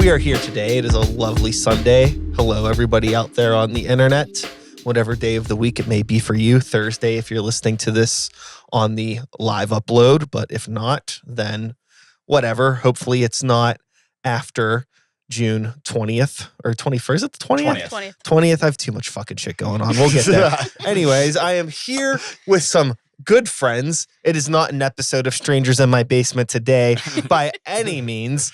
We are here today. It is a lovely Sunday. Hello, everybody out there on the internet. Whatever day of the week it may be for you. Thursday, if you're listening to this on the live upload. But if not, then whatever. Hopefully it's not after June 20th or 21st. Is it the 20th? 20th. I have too much fucking shit going on. We'll get there. Anyways, I am here with some good friends. It is not an episode of Strangers in My Basement today by any means.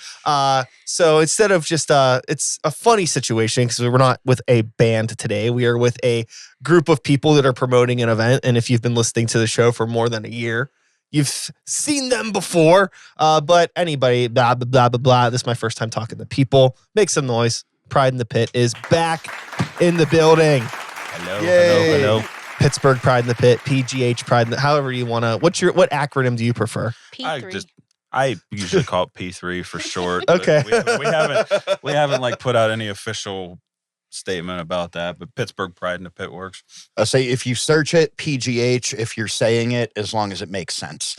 So instead of just, it's a funny situation because we're not with a band today. We are with a group of people that are promoting an event. And if you've been listening to the show for more than a year, you've seen them before. But anybody, blah, blah, blah, blah, blah. This is my first time talking to people. Make some noise. Pride in the Pit is back in the building. Hello. Pittsburgh Pride in the Pit, PGH Pride in the, however you want to. What acronym do you prefer? P3. I usually call it P3 for short. Okay. We haven't like put out any official statement about that, but Pittsburgh Pride in the Pit works. I say if you search it, PGH, if you're saying it, as long as it makes sense.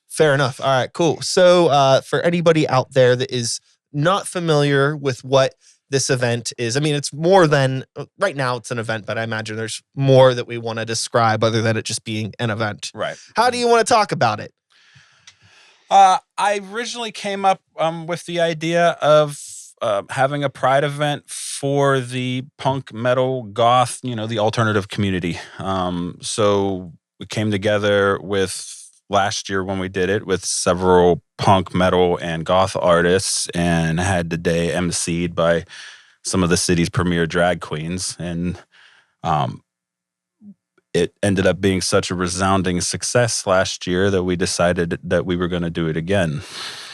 Fair enough. All right, cool. So for anybody out there that is not familiar with what this event is, I mean, it's more than, right now it's an event, but I imagine there's more that we want to describe other than it just being an event. Right. How do you want to talk about it? I originally came up with the idea of having a Pride event for the punk, metal, goth, the alternative community. So we came together with last year when we did it with several punk, metal, and goth artists and had the day emceed by some of the city's premier drag queens. And it ended up being such a resounding success last year that we decided that we were going to do it again.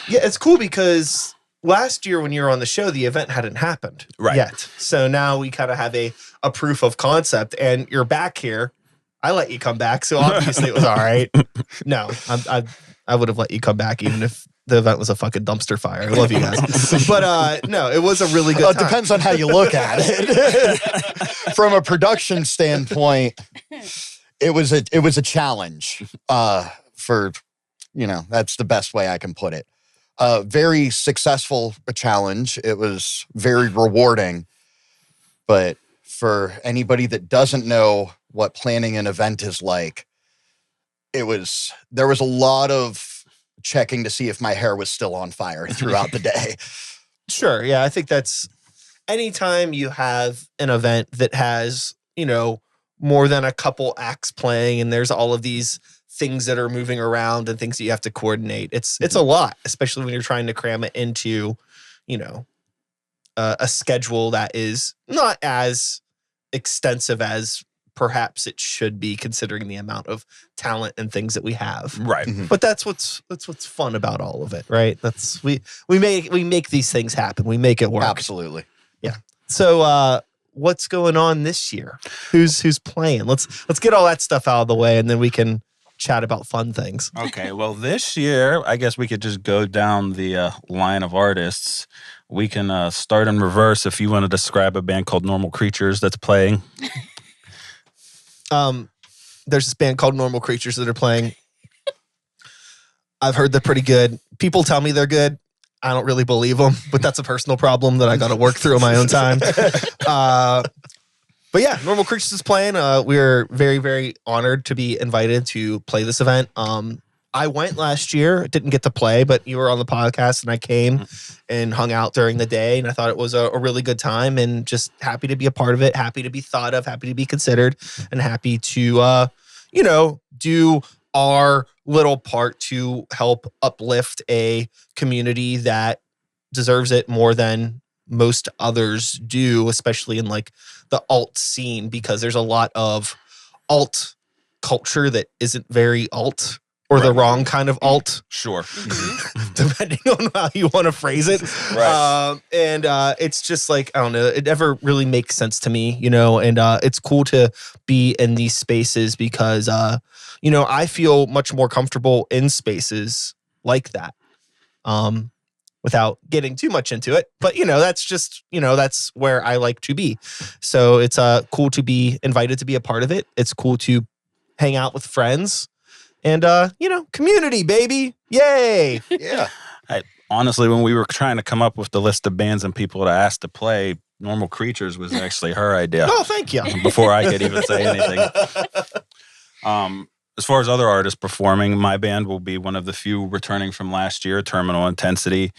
Yeah, it's cool because last year when you were on the show, the event hadn't happened yet. So now we kind of have a proof of concept, and you're back here. I let you come back, so obviously it was all right. No, I would have let you come back even if the event was a fucking dumpster fire. I love you guys. But no, it was a really good time. It depends on how you look at it. From a production standpoint, it was a challenge for, that's the best way I can put it. Very successful challenge. It was very rewarding. But for anybody that doesn't know what planning an event is like, there was a lot of checking to see if my hair was still on fire throughout the day. Sure. Yeah. I think that's anytime you have an event that has, more than a couple acts playing and there's all of these things that are moving around and things that you have to coordinate. It's a lot, especially when you're trying to cram it into, a schedule that is not as extensive as perhaps it should be considering the amount of talent and things that we have. Right. Mm-hmm. But that's what's fun about all of it, right? That's we make these things happen. We make it work. Absolutely. Yeah. So what's going on this year? Who's playing? Let's get all that stuff out of the way and then we can chat about fun things. Okay. Well, this year, I guess we could just go down the line of artists. We can start in reverse if you want to describe a band called Normal Creatures that's playing. There's this band called Normal Creatures that are playing. I've heard they're pretty good. People tell me they're good. I don't really believe them, but that's a personal problem that I got to work through in my own time. But yeah, Normal Creatures is playing. We're very, very honored to be invited to play this event. I went last year, didn't get to play, but you were on the podcast and I came and hung out during the day and I thought it was a really good time and just happy to be a part of it, happy to be thought of, happy to be considered, and happy to, do our little part to help uplift a community that deserves it more than most others do, especially in like the alt scene, because there's a lot of alt culture that isn't very alt. Or the wrong kind of alt. Sure. Depending on how you want to phrase it. Right. And it's just like, I don't know, it never really makes sense to me, and it's cool to be in these spaces because, I feel much more comfortable in spaces like that without getting too much into it. But, that's just, that's where I like to be. So it's cool to be invited to be a part of it. It's cool to hang out with friends. And, community, baby. Yay. Yeah. honestly, when we were trying to come up with the list of bands and people to ask to play, Normal Creatures was actually her idea. Oh, thank you. Before I could even say anything. As far as other artists performing, my band will be one of the few returning from last year, Terminal Intensity.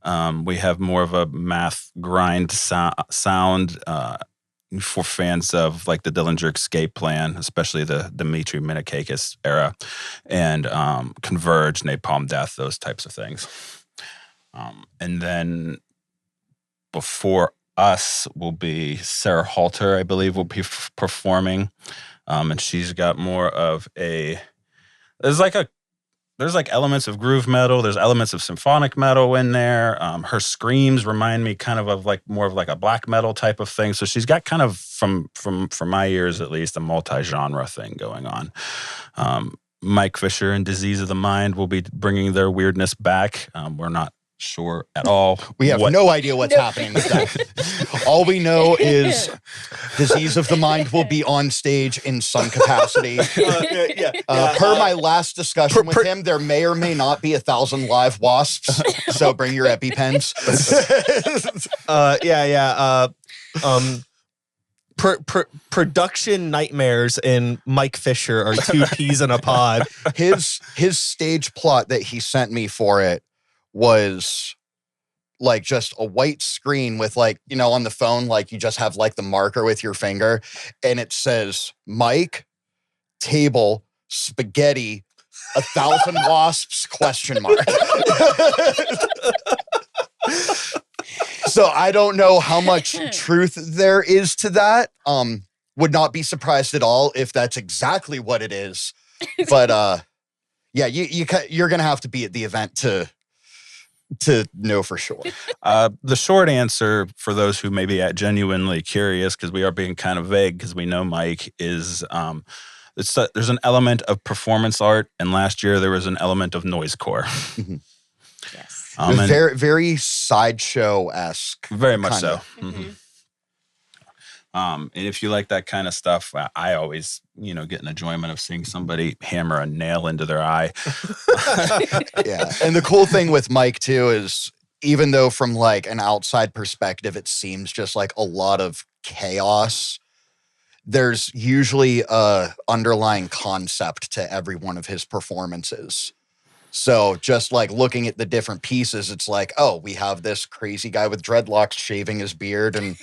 We have more of a math grind sound for fans of like the Dillinger Escape Plan, especially the Dmitry Minakakis era, and Converge, Napalm Death, those types of things. And then before us will be Sarah Halter, I believe, will be performing. And she's got more of there's like elements of groove metal. There's elements of symphonic metal in there. Her screams remind me kind of like more of like a black metal type of thing. So she's got kind of from my ears at least a multi-genre thing going on. Mike Fisher and Disease of the Mind will be bringing their weirdness back. We're not sure at all. We have no idea what's happening with that. All we know is Disease of the Mind will be on stage in some capacity. Per my last discussion with him, there may or may not be 1,000 live wasps. So bring your EpiPens. Production Nightmares and Mike Fisher are two peas in a pod. His stage plot that he sent me for it was like just a white screen with like, you know, on the phone, like you just have like the marker with your finger and it says Mike, table, spaghetti, 1,000 wasps, ? So I don't know how much truth there is to that. Would not be surprised at all if that's exactly what it is. But yeah, you're gonna have to be at the event to know for sure. The short answer for those who may be genuinely curious, because we are being kind of vague because we know Mike, is there's an element of performance art, and last year there was an element of noisecore. Mm-hmm. Yes. Very, very sideshow-esque. Very much so. Mm-hmm. And if you like that kind of stuff, I always, get an enjoyment of seeing somebody hammer a nail into their eye. Yeah. And the cool thing with Mike too is even though from like an outside perspective, it seems just like a lot of chaos, there's usually a underlying concept to every one of his performances. So just like looking at the different pieces, it's like, oh, we have this crazy guy with dreadlocks shaving his beard and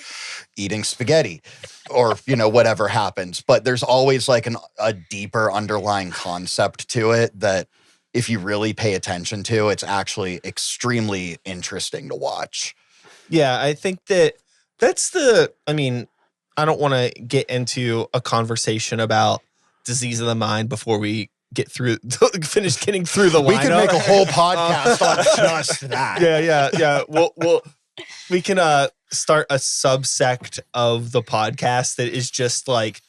eating spaghetti or, whatever happens. But there's always like a deeper underlying concept to it that if you really pay attention to, it's actually extremely interesting to watch. Yeah, I think that's I don't want to get into a conversation about Disease of the Mind before we finish getting through the lineup. We can make a whole podcast on just that. Yeah. We can start a subsect of the podcast that is just like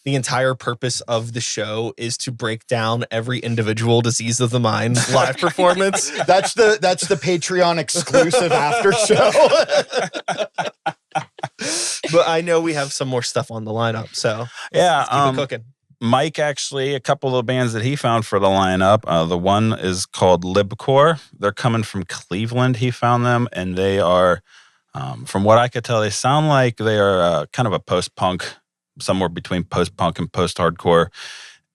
the entire purpose of the show is to break down every individual Disease of the Mind live performance. That's the Patreon exclusive after show. But I know we have some more stuff on the lineup, so yeah, keep it cooking. Mike, actually, a couple of the bands that he found for the lineup, the one is called Libcore. They're coming from Cleveland, he found them, and they are, from what I could tell, they sound like they are kind of a post-punk, somewhere between post-punk and post-hardcore.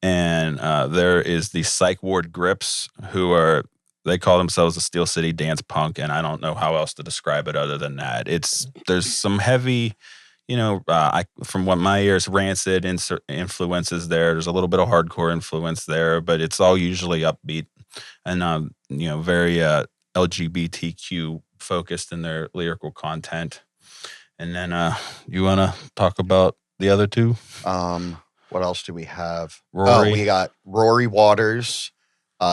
And there is the Psych Ward Grips, they call themselves the Steel City Dance Punk, and I don't know how else to describe it other than that. There's some heavy... from what my ears, Rancid influences there. There's a little bit of hardcore influence there, but it's all usually upbeat and, very LGBTQ focused in their lyrical content. And then you want to talk about the other two? What else do we have? Rory. We got Rory Waters.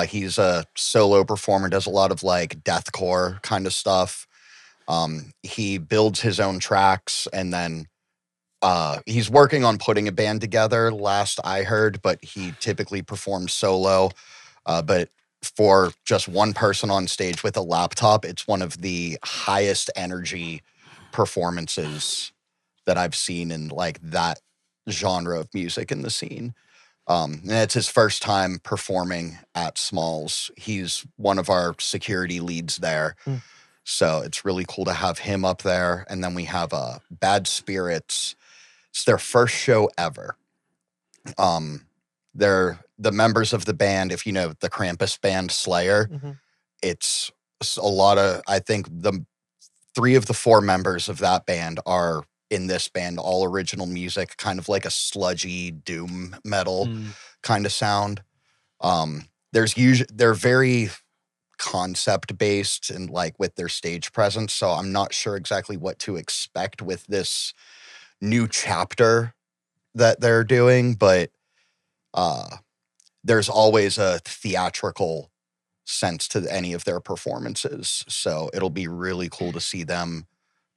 He's a solo performer, does a lot of like deathcore kind of stuff. He builds his own tracks and then he's working on putting a band together last I heard, but he typically performs solo. But for just one person on stage with a laptop, it's one of the highest energy performances that I've seen in like that genre of music in the scene. And it's his first time performing at Smalls. He's one of our security leads there. So it's really cool to have him up there. And then we have Bad Spirits. It's their first show ever. They're the members of the band, if you know the Krampus band Slayer. It's a lot of, I think the 3 of the 4 members of that band are in this band, all original music, kind of like a sludgy doom metal kind of sound. They're very concept based and like with their stage presence. So I'm not sure exactly what to expect with this new chapter that they're doing, but there's always a theatrical sense to any of their performances. So it'll be really cool to see them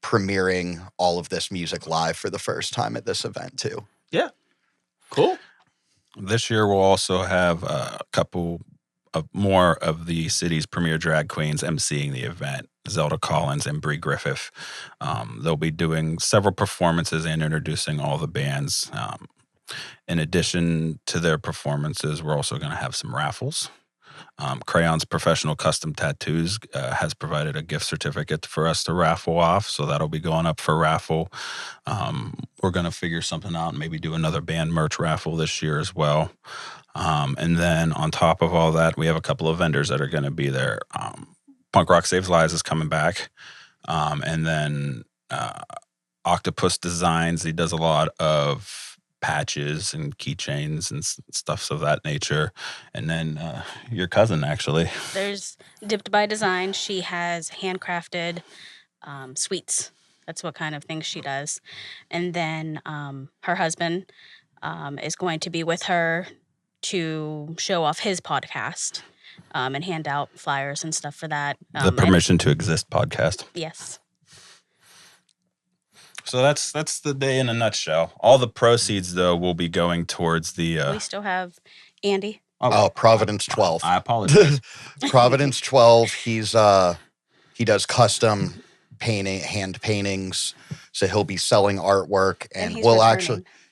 premiering all of this music live for the first time at this event too. Yeah. Cool. This year we'll also have a couple of more of the city's premier drag queens emceeing the event, Zelda Collins and Bree Griffith. They'll be doing several performances and introducing all the bands. In addition to their performances, we're also going to have some raffles. Crayon's Professional Custom Tattoos has provided a gift certificate for us to raffle off, so that'll be going up for raffle. We're going to figure something out and maybe do another band merch raffle this year as well. And then on top of all that, we have a couple of vendors that are going to be there. Punk Rock Saves Lives is coming back. And then Octopus Designs, he does a lot of patches and keychains and stuff of that nature. And then your cousin, actually. There's Dipped by Design. She has handcrafted sweets. That's what kind of things she does. And then her husband is going to be with her to show off his podcast and hand out flyers and stuff for that. The Permission to Exist podcast. Yes. So that's the day in a nutshell. All the proceeds, though, will be going towards the... We still have Andy. Providence 12. I apologize. Providence 12. He does custom painting, hand paintings. So he'll be selling artwork, and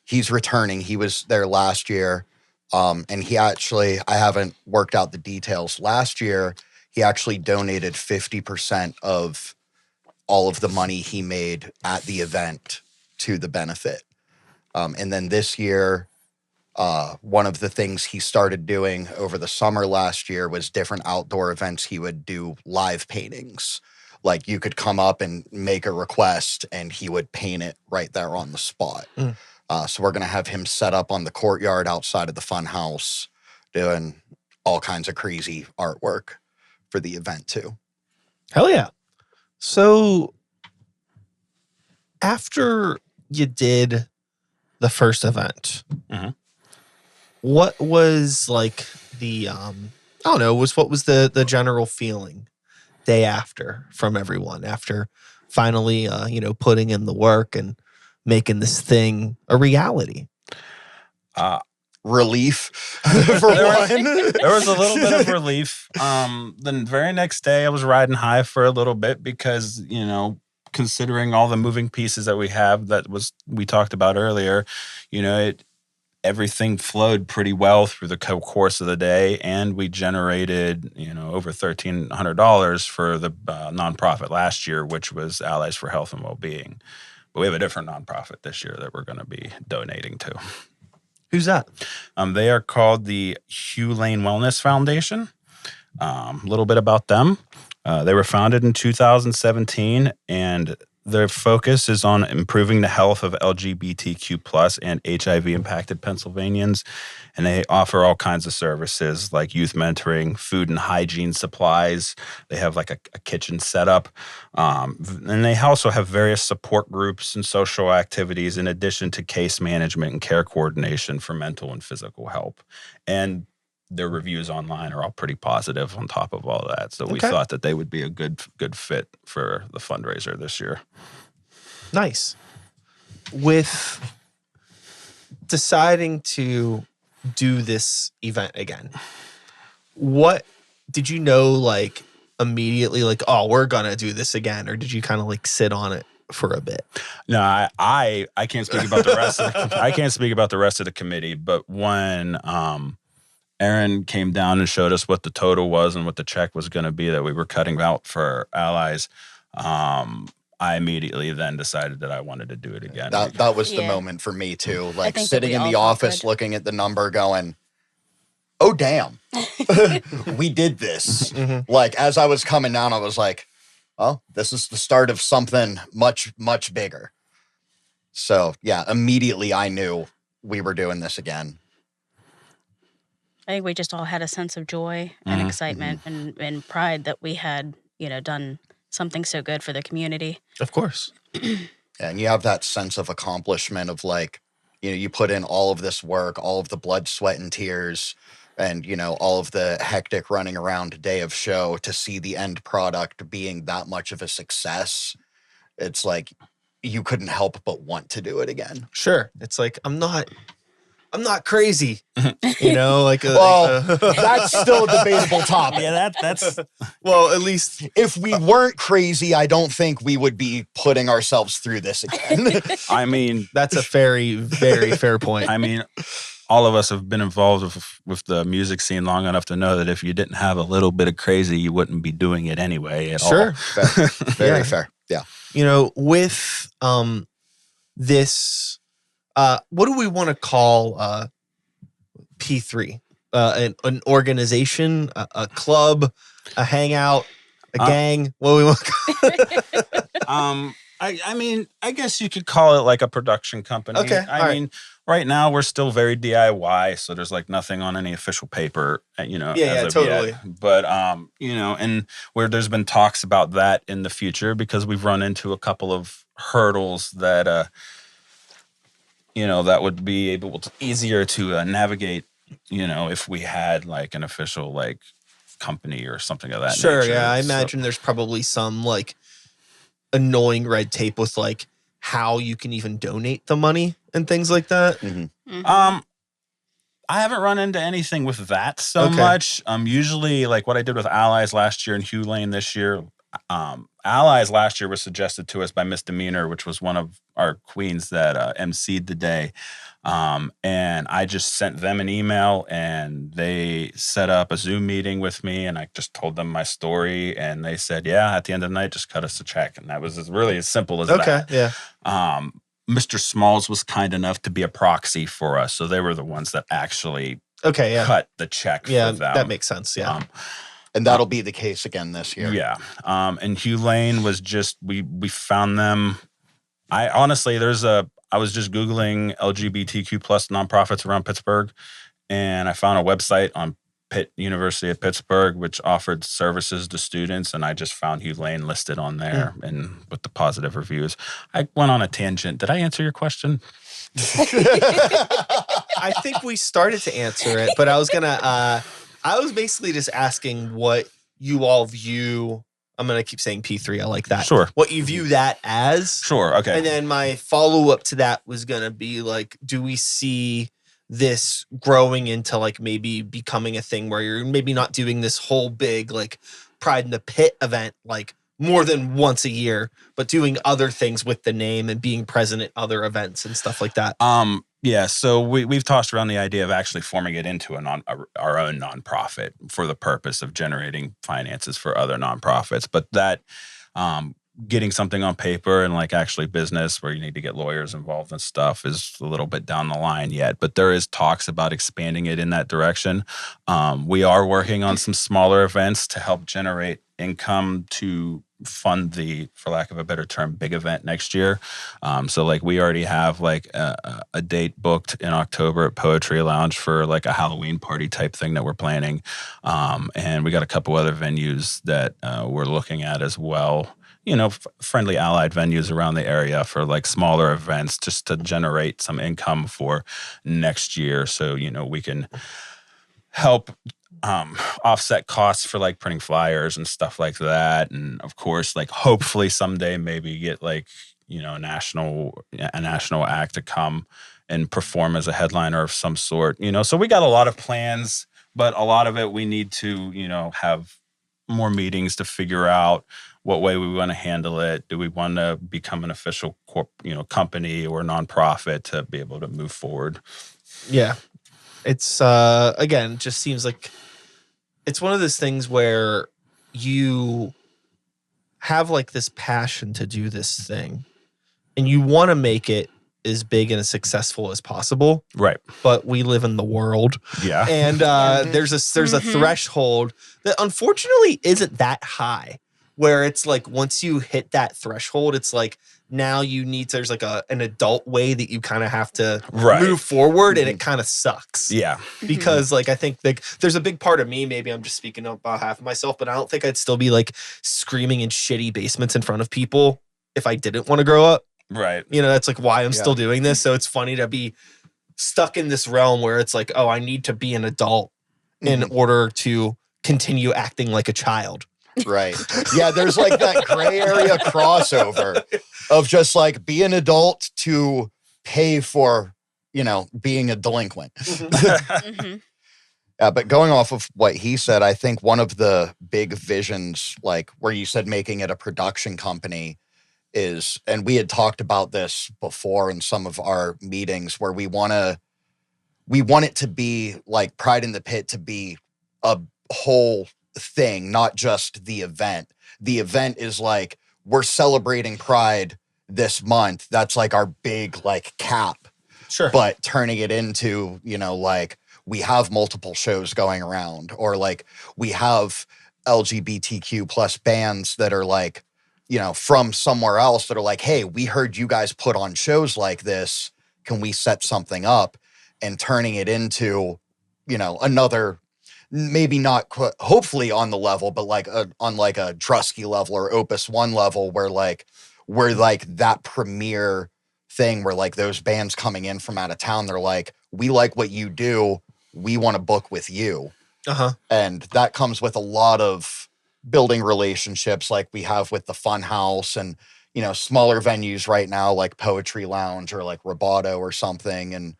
he's returning. He was there last year. And I haven't worked out the details. Last year, he actually donated 50% of all of the money he made at the event to the benefit. And then this year, one of the things he started doing over the summer last year was different outdoor events. He would do live paintings. Like you could come up and make a request and he would paint it right there on the spot. So we're going to have him set up on the courtyard outside of the fun house doing all kinds of crazy artwork for the event too. Hell yeah. So after you did the first event, what was like the, what was the general feeling day after from everyone after finally, putting in the work and making this thing a reality? Relief for one. There was a little bit of relief. The very next day I was riding high for a little bit because, considering all the moving pieces that we have we talked about earlier, everything flowed pretty well through the course of the day, and we generated, over $1,300 for the nonprofit last year, which was Allies for Health and Wellbeing. But we have a different nonprofit this year that we're going to be donating to. Who's that? They are called the Hugh Lane Wellness Foundation. A little bit about them. They were founded in 2017, and their focus is on improving the health of LGBTQ plus and HIV-impacted Pennsylvanians. And they offer all kinds of services like youth mentoring, food and hygiene supplies. They have like a kitchen setup. And they also have various support groups and social activities in addition to case management and care coordination for mental and physical help. And their reviews online are all pretty positive on top of all that. So we thought that they would be a good fit for the fundraiser this year. Nice. With deciding to do this event again, what did you know like immediately like, oh, we're going to do this again? Or did you kind of like sit on it for a bit. No, I can't speak about the rest. I can't speak about the rest of the committee. But when Aaron came down and showed us what the total was and what the check was going to be that we were cutting out for Allies, I immediately then decided that I wanted to do it again. That was the moment for me too. Like think sitting that we in the all felt office, good. looking at the number, going, "Oh damn, we did this!" Like as I was coming down, I was like, "Oh, this is the start of something much, much bigger." So yeah, immediately I knew we were doing this again. I think we just all had a sense of joy and excitement and pride that we had, done something so good for the community. Of course. And you have that sense of accomplishment of like, you put in all of this work, all of the blood, sweat, and tears, and, all of the hectic running around day of show to see the end product being that much of a success. It's like you couldn't help but want to do it again. Sure. It's like, I'm not crazy, like that's still a debatable topic. Yeah, that's well, at least If we weren't crazy, I don't think we would be putting ourselves through this again. I mean, that's a very, very fair point. I mean, all of us have been involved with the music scene long enough to know that if you didn't have a little bit of crazy, you wouldn't be doing it anyway at all. Sure. Fair. Very fair. Yeah. With this, what do we want to call P3? An organization, a club, a hangout, a gang? What do we want to call I mean, I guess you could call it like a production company. Okay, I mean, right now we're still very DIY, so there's like nothing on any official paper, as of totally. yet. But and where there's been talks about that in the future because we've run into a couple of hurdles that that would be easier to navigate, if we had like an official like company or something of that Sure, nature. yeah. I So- imagine there's probably some like annoying red tape with like how you can even donate the money and things like that. I haven't run into anything with that so Okay. much. Usually like what I did with Allies last year and Hugh Lane this year. Allies last year was suggested to us by Misdemeanor, which was one of our queens that emceed the day. And I just sent them an email and they set up a Zoom meeting with me and I just told them my story and they said, yeah, at the end of the night, just cut us a check. And that was really as simple as Okay, that. yeah. Mr. Smalls was kind enough to be a proxy for us. So they were the ones that actually Okay, yeah. cut the check Yeah, for them. that makes sense, yeah. And that'll be the case again this year. Yeah. And Hugh Lane was just, we found them. I was just Googling LGBTQ plus nonprofits around Pittsburgh. And I found a website on Pitt University of Pittsburgh, which offered services to students. And I just found Hugh Lane listed on there and with the positive reviews. I went on a tangent. Did I answer your question? I think we started to answer it, but I was basically just asking what you all view. I'm going to keep saying P3. I like that. Sure. What you view that as. Sure. Okay. And then my follow-up to that was going to be like, do we see this growing into like maybe becoming a thing where you're maybe not doing this whole big like Pride in the Pit event like more than once a year, but doing other things with the name and being present at other events and stuff like that? Yeah, so we've tossed around the idea of actually forming it into our own nonprofit for the purpose of generating finances for other nonprofits. But that getting something on paper and like actually business where you need to get lawyers involved and stuff is a little bit down the line yet. But there is talks about expanding it in that direction. We are working on some smaller events to help generate income to fund the, for lack of a better term, big event next year. So like we already have like a date booked in October at Poetry Lounge for like a Halloween party type thing that we're planning. And we got a couple other venues that we're looking at as well. Friendly allied venues around the area for like smaller events just to generate some income for next year. So, we can help offset costs for like printing flyers and stuff like that. And of course, like hopefully someday maybe get like, a national act to come and perform as a headliner of some sort, So we got a lot of plans, but a lot of it we need to, have more meetings to figure out what way we want to handle it. Do we want to become an official company or nonprofit to be able to move forward? Yeah. It's again, just seems like it's one of those things where you have like this passion to do this thing and you want to make it as big and as successful as possible. Right. But we live in the world. Yeah. And there's a threshold that unfortunately isn't that high, where it's like once you hit that threshold, it's like now there's like an adult way that you kind of have to move forward, and it kind of sucks. Yeah. Because like I think like there's a big part of me, maybe I'm just speaking about half of myself, but I don't think I'd still be like screaming in shitty basements in front of people if I didn't want to grow up. Right. That's like why I'm still doing this. So it's funny to be stuck in this realm where it's like, oh, I need to be an adult in order to continue acting like a child. Right. Yeah, there's like that gray area crossover of just like be an adult to pay for, being a delinquent. Yeah, but going off of what he said, I think one of the big visions, like where you said making it a production company is, and we had talked about this before in some of our meetings, where we want it to be like Pride in the Pit to be a whole thing, not just the event. The event is like, we're celebrating Pride this month. That's like our big like cap. Sure. But turning it into, like we have multiple shows going around, or like we have LGBTQ plus bands that are like, from somewhere else that are like, hey, we heard you guys put on shows like this. Can we set something up? And turning it into, another, maybe not hopefully on the level, but like on like a Drusky level or Opus One level, where like we're like that premier thing where like those bands coming in from out of town, they're like, we like what you do, we want to book with you. And that comes with a lot of building relationships like we have with the Fun House and smaller venues right now like Poetry Lounge or like Roboto or something, and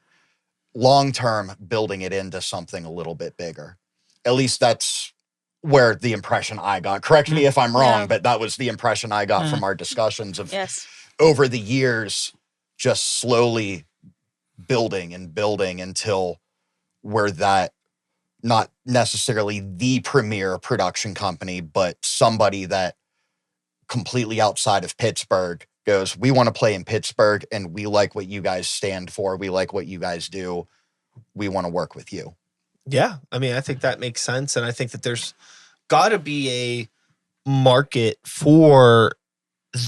long term building it into something a little bit bigger. At least that's where the impression I got. Correct me if I'm wrong, but that was the impression I got from our discussions of over the years, just slowly building and building until we're that, not necessarily the premier production company, but somebody that completely outside of Pittsburgh goes, we want to play in Pittsburgh and we like what you guys stand for. We like what you guys do. We want to work with you. Yeah. I mean, I think that makes sense. And I think that there's got to be a market for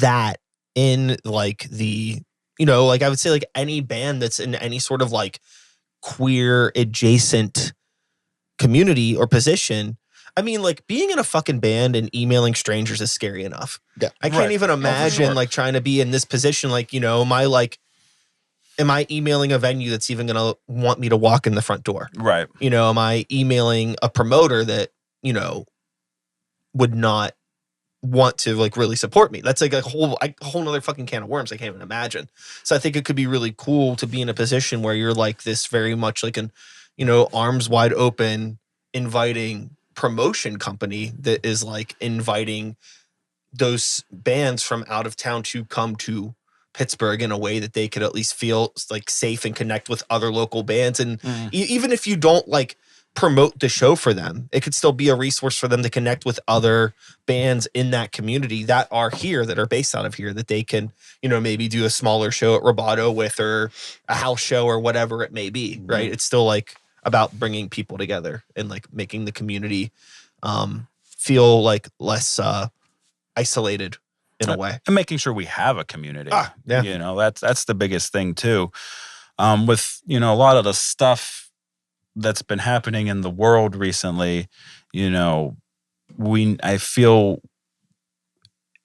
that in like the, like I would say like any band that's in any sort of like queer adjacent community or position. I mean, like being in a fucking band and emailing strangers is scary enough. Yeah. I can't even imagine like trying to be in this position. Like, am I emailing a venue that's even going to want me to walk in the front door? Right. Am I emailing a promoter that, would not want to like really support me? That's like a whole nother fucking can of worms I can't even imagine. So I think it could be really cool to be in a position where you're like this very much like an, arms wide open, inviting promotion company that is like inviting those bands from out of town to come to Pittsburgh in a way that they could at least feel like safe and connect with other local bands. And even if you don't like promote the show for them, it could still be a resource for them to connect with other bands in that community that are here, that are based out of here, that they can, maybe do a smaller show at Roboto with, or a house show or whatever it may be. Right. It's still like about bringing people together and like making the community feel like less isolated in a way, and making sure we have a community. Yeah. That's the biggest thing too. With a lot of the stuff that's been happening in the world recently, I feel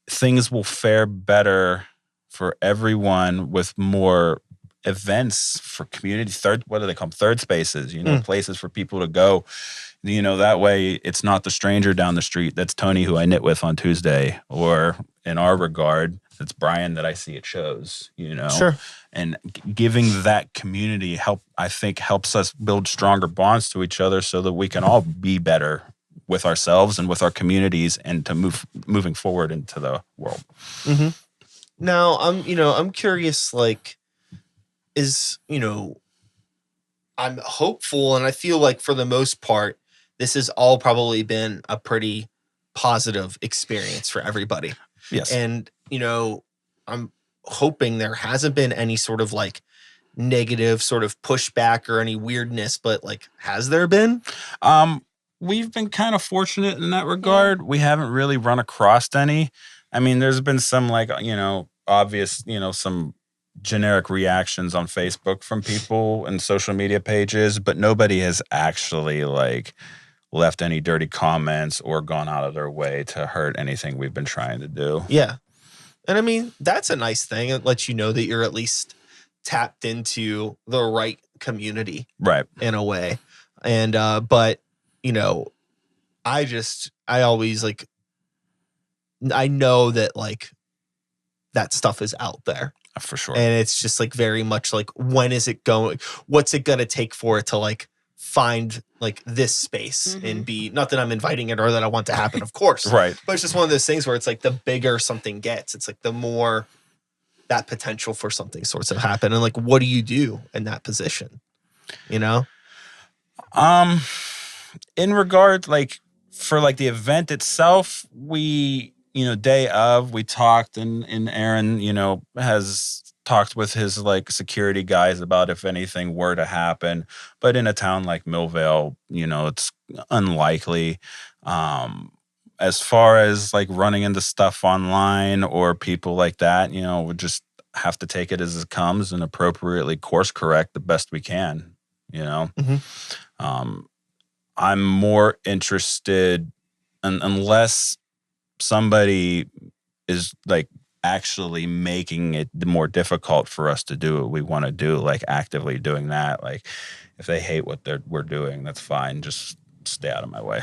things will fare better for everyone with more events for community, what do they call them? Third spaces, places for people to go. That way it's not the stranger down the street that's Tony who I knit with on Tuesday, or in our regard, it's Brian that I see at shows, Sure. And giving that community helps us build stronger bonds to each other so that we can all be better with ourselves and with our communities, and to moving forward into the world. Mm-hmm. Now, I'm curious, like, I'm hopeful, and I feel like for the most part, this has all probably been a pretty positive experience for everybody. Yes. And, I'm hoping there hasn't been any sort of like negative sort of pushback or any weirdness, but like, has there been? We've been kind of fortunate in that regard. We haven't really run across any. I mean, there's been some like, obvious, some generic reactions on Facebook from people and social media pages, but nobody has actually like left any dirty comments or gone out of their way to hurt anything we've been trying to do. Yeah. And I mean, that's a nice thing. It lets you know that you're at least tapped into the right community. Right. In a way. And, but, I always like, I know that like that stuff is out there. For sure. And it's just like very much like, when is it going? What's it going to take for it to like find like this space and be, not that I'm inviting it or that I want to happen, of course. Right. But it's just one of those things where it's like the bigger something gets, it's like the more that potential for something sorts of happen. And like, what do you do in that position? In regard, like for like the event itself, we, day of, we talked and Aaron, has talked with his like security guys about if anything were to happen. But in a town like Millvale, it's unlikely. As far as like running into stuff online or people like that, we just have to take it as it comes and appropriately course correct the best we can, I'm more interested unless somebody is like actually making it more difficult for us to do what we want to do, like actively doing that. Like if they hate what we're doing, that's fine. Just stay out of my way.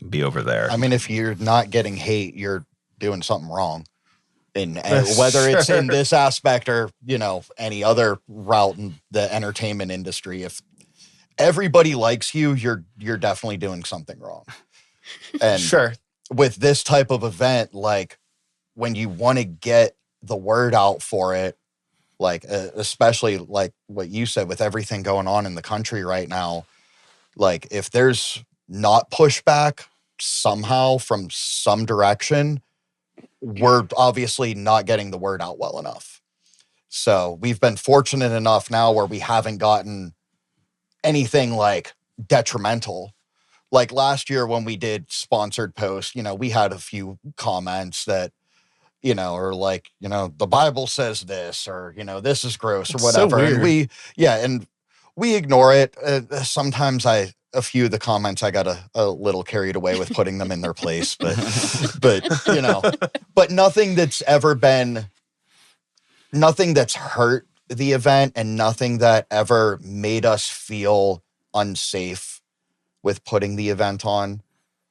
Be over there. I mean, if you're not getting hate, you're doing something wrong. And whether it's in this aspect or, any other route in the entertainment industry, if everybody likes you, you're definitely doing something wrong. And with this type of event, like when you want to get the word out for it, like especially like what you said with everything going on in the country right now, like if there's not pushback somehow from some direction, we're obviously not getting the word out well enough. So we've been fortunate enough now where we haven't gotten anything like detrimental. Like last year when we did sponsored posts, we had a few comments that, or like, the Bible says this, or, this is gross or whatever. So weird. And we ignore it. Sometimes a few of the comments I got a little carried away with putting them in their place, but nothing that's ever been, nothing that's hurt the event and nothing that ever made us feel unsafe with putting the event on.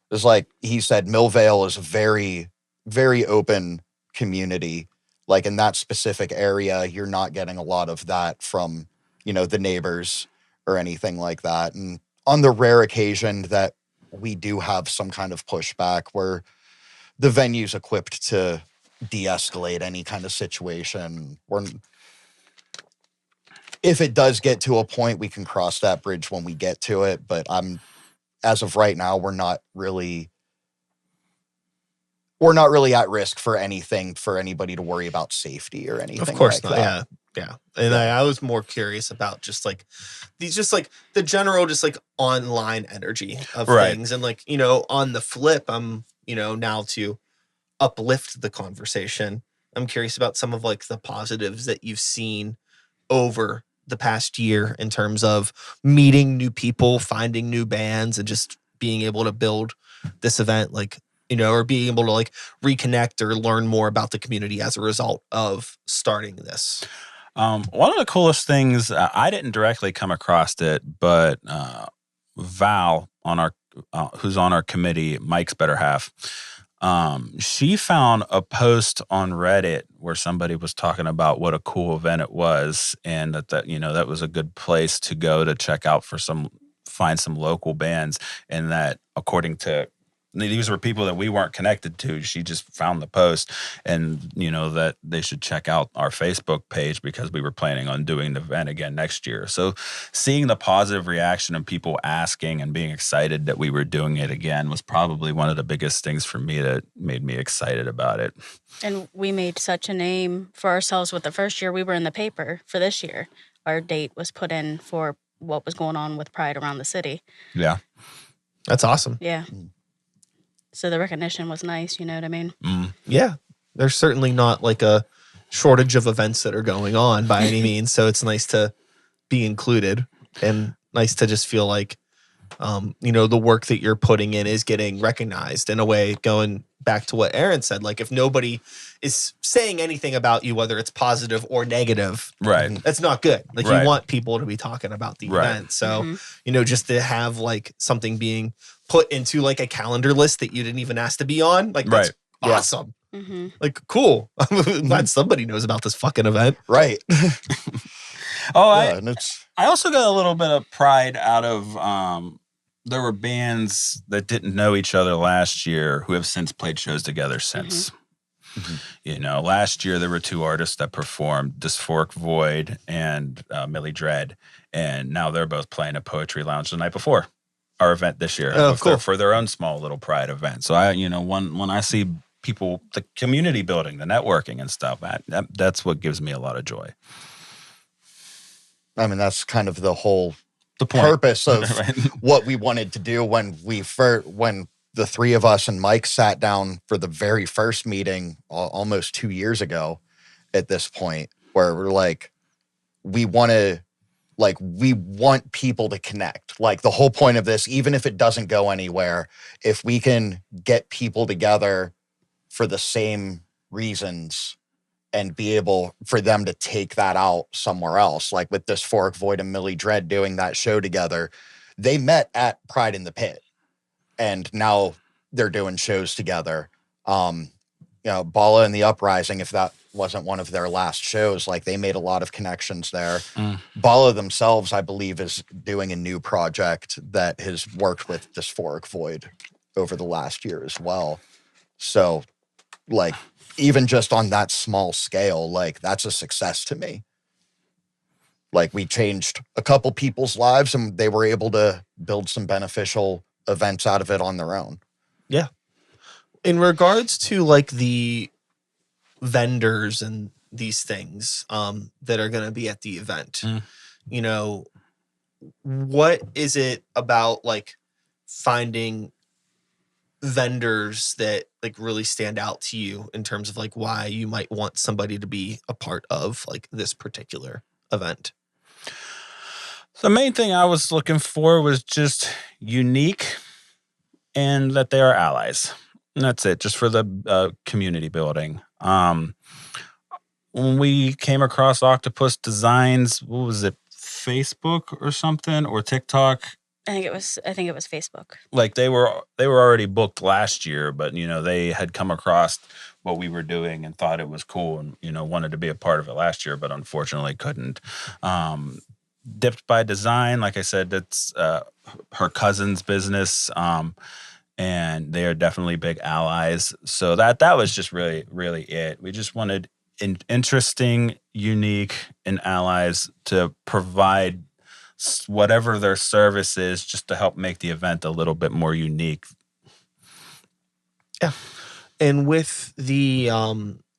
It's like he said, Millvale is a very, very open community. Like in that specific area, you're not getting a lot of that from, the neighbors or anything like that. And on the rare occasion that we do have some kind of pushback where the venue's equipped to de-escalate any kind of situation, if it does get to a point, we can cross that bridge when we get to it. But as of right now, we're not really at risk for anything, for anybody to worry about safety or anything. Of course like not. that. Yeah. And I was more curious about just like the general, just like online energy of things. And like, on the flip, I'm, now to uplift the conversation, I'm curious about some of like the positives that you've seen over the past year in terms of meeting new people, finding new bands, and just being able to build this event, like, or being able to like reconnect or learn more about the community as a result of starting this. One of the coolest things, I didn't directly come across it, but Val who's on our committee, Mike's better half, she found a post on Reddit where somebody was talking about what a cool event it was, and that was a good place to go to check out for some find some local bands, and that according to these were people that we weren't connected to. She just found the post and, that they should check out our Facebook page because we were planning on doing the event again next year. So seeing the positive reaction and people asking and being excited that we were doing it again was probably one of the biggest things for me that made me excited about it. And we made such a name for ourselves with the first year we were in the paper for this year. Our date was put in for what was going on with Pride around the city. Yeah. That's awesome. Yeah. So the recognition was nice, you know what I mean? Yeah. There's certainly not like a shortage of events that are going on by any means. So it's nice to be included and nice to just feel like, the work that you're putting in is getting recognized in a way, going back to what Aaron said. Like if nobody is saying anything about you, whether it's positive or negative, right, that's not good. Like right. You want people to be talking about the event. So, just to have like something being put into like a calendar list that you didn't even ask to be on, like that's awesome. Mm-hmm. Like, cool. I'm glad somebody knows about this fucking event. Right. And I also got a little bit of pride out of there were bands that didn't know each other last year who have since played shows together since. Last year there were 2 artists that performed, Dysphoric Void and Millie Dread, and now they're both playing at Poetry Lounge the night before our event this year. Oh, cool. For their own small little pride event. So when I see people, the community building, the networking and stuff, that's what gives me a lot of joy. I mean, that's kind of the whole point. Purpose of what we wanted to do when the 3 of us and Mike sat down for the very first meeting almost 2 years ago at this point, where we're like, we want people to connect. Like the whole point of this, even if it doesn't go anywhere, if we can get people together for the same reasons and be able for them to take that out somewhere else, like with Dysphoric Void and Millie Dread doing that show together, they met at Pride in the Pit and now they're doing shows together. Bala and the Uprising, if that wasn't one of their last shows, like they made a lot of connections there. Bala themselves, I believe, is doing a new project that has worked with Dysphoric Void over the last year as well. So like, even just on that small scale, like that's a success to me. Like we changed a couple people's lives and they were able to build some beneficial events out of it on their own. Yeah. In regards to like the vendors and these things that are going to be at the event, what is it about like finding vendors that like really stand out to you in terms of like why you might want somebody to be a part of like this particular event? The main thing I was looking for was just unique and that they are allies. And that's it, just for the community building. When we came across Octopus Designs, what was it, Facebook or something, or TikTok? I think it was Facebook. Like they were already booked last year, but they had come across what we were doing and thought it was cool and wanted to be a part of it last year, but unfortunately couldn't. Dipped by Design, like I said, that's her cousin's business, and they are definitely big allies. So that was just really, really it. We just wanted interesting, unique, and allies to provide whatever their service is, just to help make the event a little bit more unique. Yeah. And with the,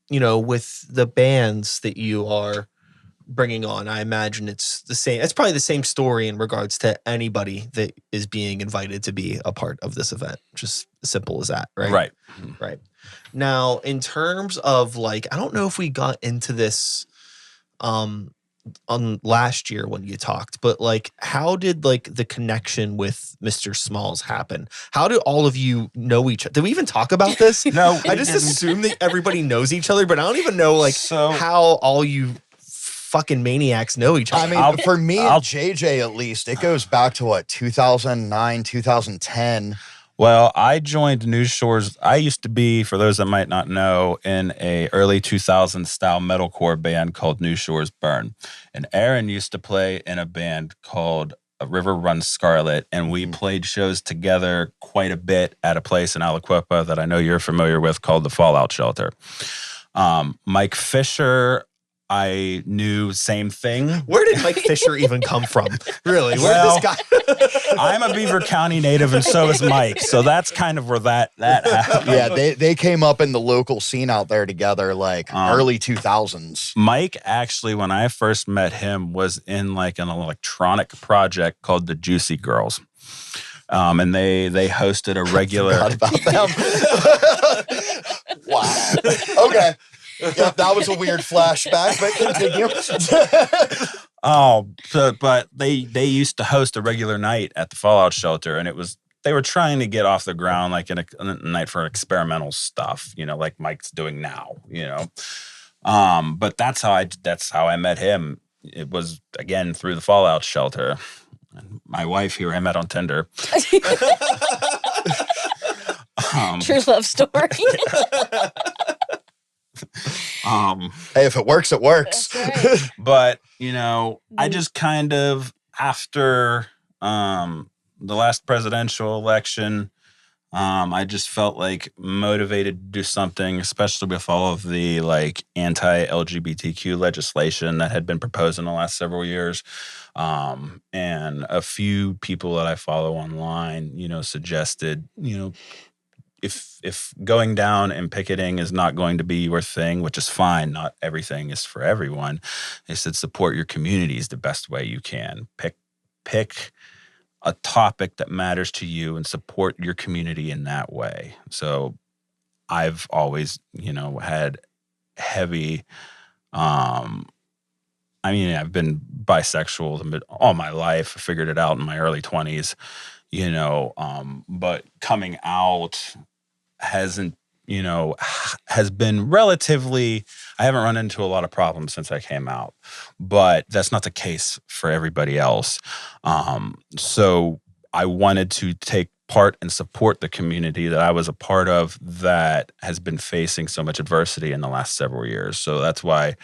with the bands that you are bringing on, I imagine it's the same. It's probably the same story in regards to anybody that is being invited to be a part of this event. Just as simple as that, right? Right. Right. Now, in terms of like, I don't know if we got into this, on last year when you talked, but like how did like the connection with Mr. Smalls happen? How do all of you know each other? Did we even talk about this? No. I just assume that everybody knows each other, but I don't even know like how all you fucking maniacs know each other. I mean, for me and JJ at least, it goes back to what, 2009, 2010. Well, I joined New Shores. I used to be, for those that might not know, in a early 2000s style metalcore band called New Shores Burn. And Aaron used to play in a band called River Runs Scarlet, and we played shows together quite a bit at a place in Aliquippa that I know you're familiar with called the Fallout Shelter. Mike Fisher, I knew same thing. Where did Mike Fisher even come from? Really? Where Well, did this guy? I'm a Beaver County native, and so is Mike. So that's kind of where that happened. Yeah, they came up in the local scene out there together, like early 2000s. Mike actually, when I first met him, was in like an electronic project called the Juicy Girls. And they hosted a regular. Forgot about them. Wow. Okay. Yep, that was a weird flashback, but continue. But they used to host a regular night at the Fallout Shelter, and they were trying to get off the ground like in a night for experimental stuff, like Mike's doing now, But that's how I met him. It was again through the Fallout Shelter. And my wife here I met on Tinder. True love story. Hey, if it works, it works. That's right. But, I just kind of, after the last presidential election, I just felt like motivated to do something, especially with all of the anti-LGBTQ legislation that had been proposed in the last several years. And a few people that I follow online, suggested, if going down and picketing is not going to be your thing, which is fine, not everything is for everyone. They said support your communities the best way you can. Pick a topic that matters to you and support your community in that way. So I've always, had heavy, I've been bisexual all my life. I figured it out in my early 20s, but coming out has been relatively, I haven't run into a lot of problems since I came out, but that's not the case for everybody else. So I wanted to take part and support the community that I was a part of that has been facing so much adversity in the last several years. So that's why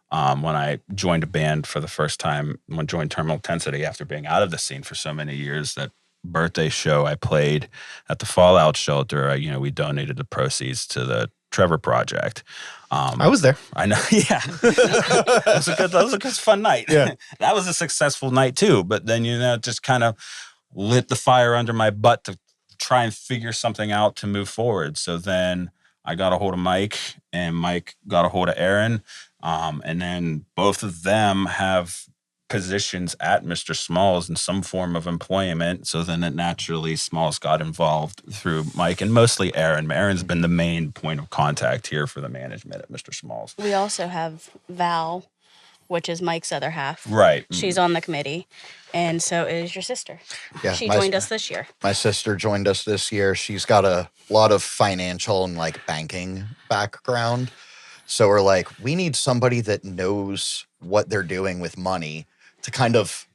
when I joined a band for the first time, when I joined Terminal Intensity after being out of the scene for so many years, that birthday show I played at the Fallout Shelter, we donated the proceeds to the Trevor Project. I was there. I know. Yeah. That was a good fun night. Yeah. That was a successful night too. But then, it just kind of lit the fire under my butt to try and figure something out to move forward. So then I got a hold of Mike, and Mike got a hold of Aaron. And then both of them have positions at Mr. Smalls in some form of employment. So then it naturally, Smalls got involved through Mike and mostly Aaron. Aaron's been the main point of contact here for the management at Mr. Smalls. We also have Val, which is Mike's other half. Right. She's on the committee. And so is your sister. Yeah, She joined us this year. My sister joined us this year. She's got a lot of financial and banking background. So we're like, we need somebody that knows what they're doing with money to kind of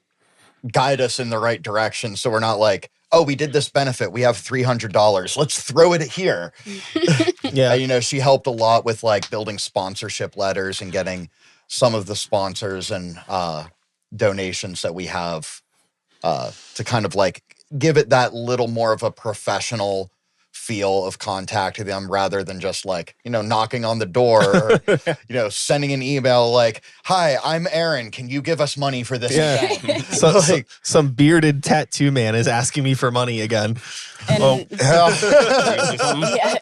guide us in the right direction. So we're not like, oh, we did this benefit. We have $300. Let's throw it here. Yeah. She helped a lot with building sponsorship letters and getting some of the sponsors and donations that we have to kind of give it that little more of a professional feel of contact to them rather than just knocking on the door or, sending an email hi, I'm Aaron. Can you give us money for this? Yeah. So, some bearded tattoo man is asking me for money again. And,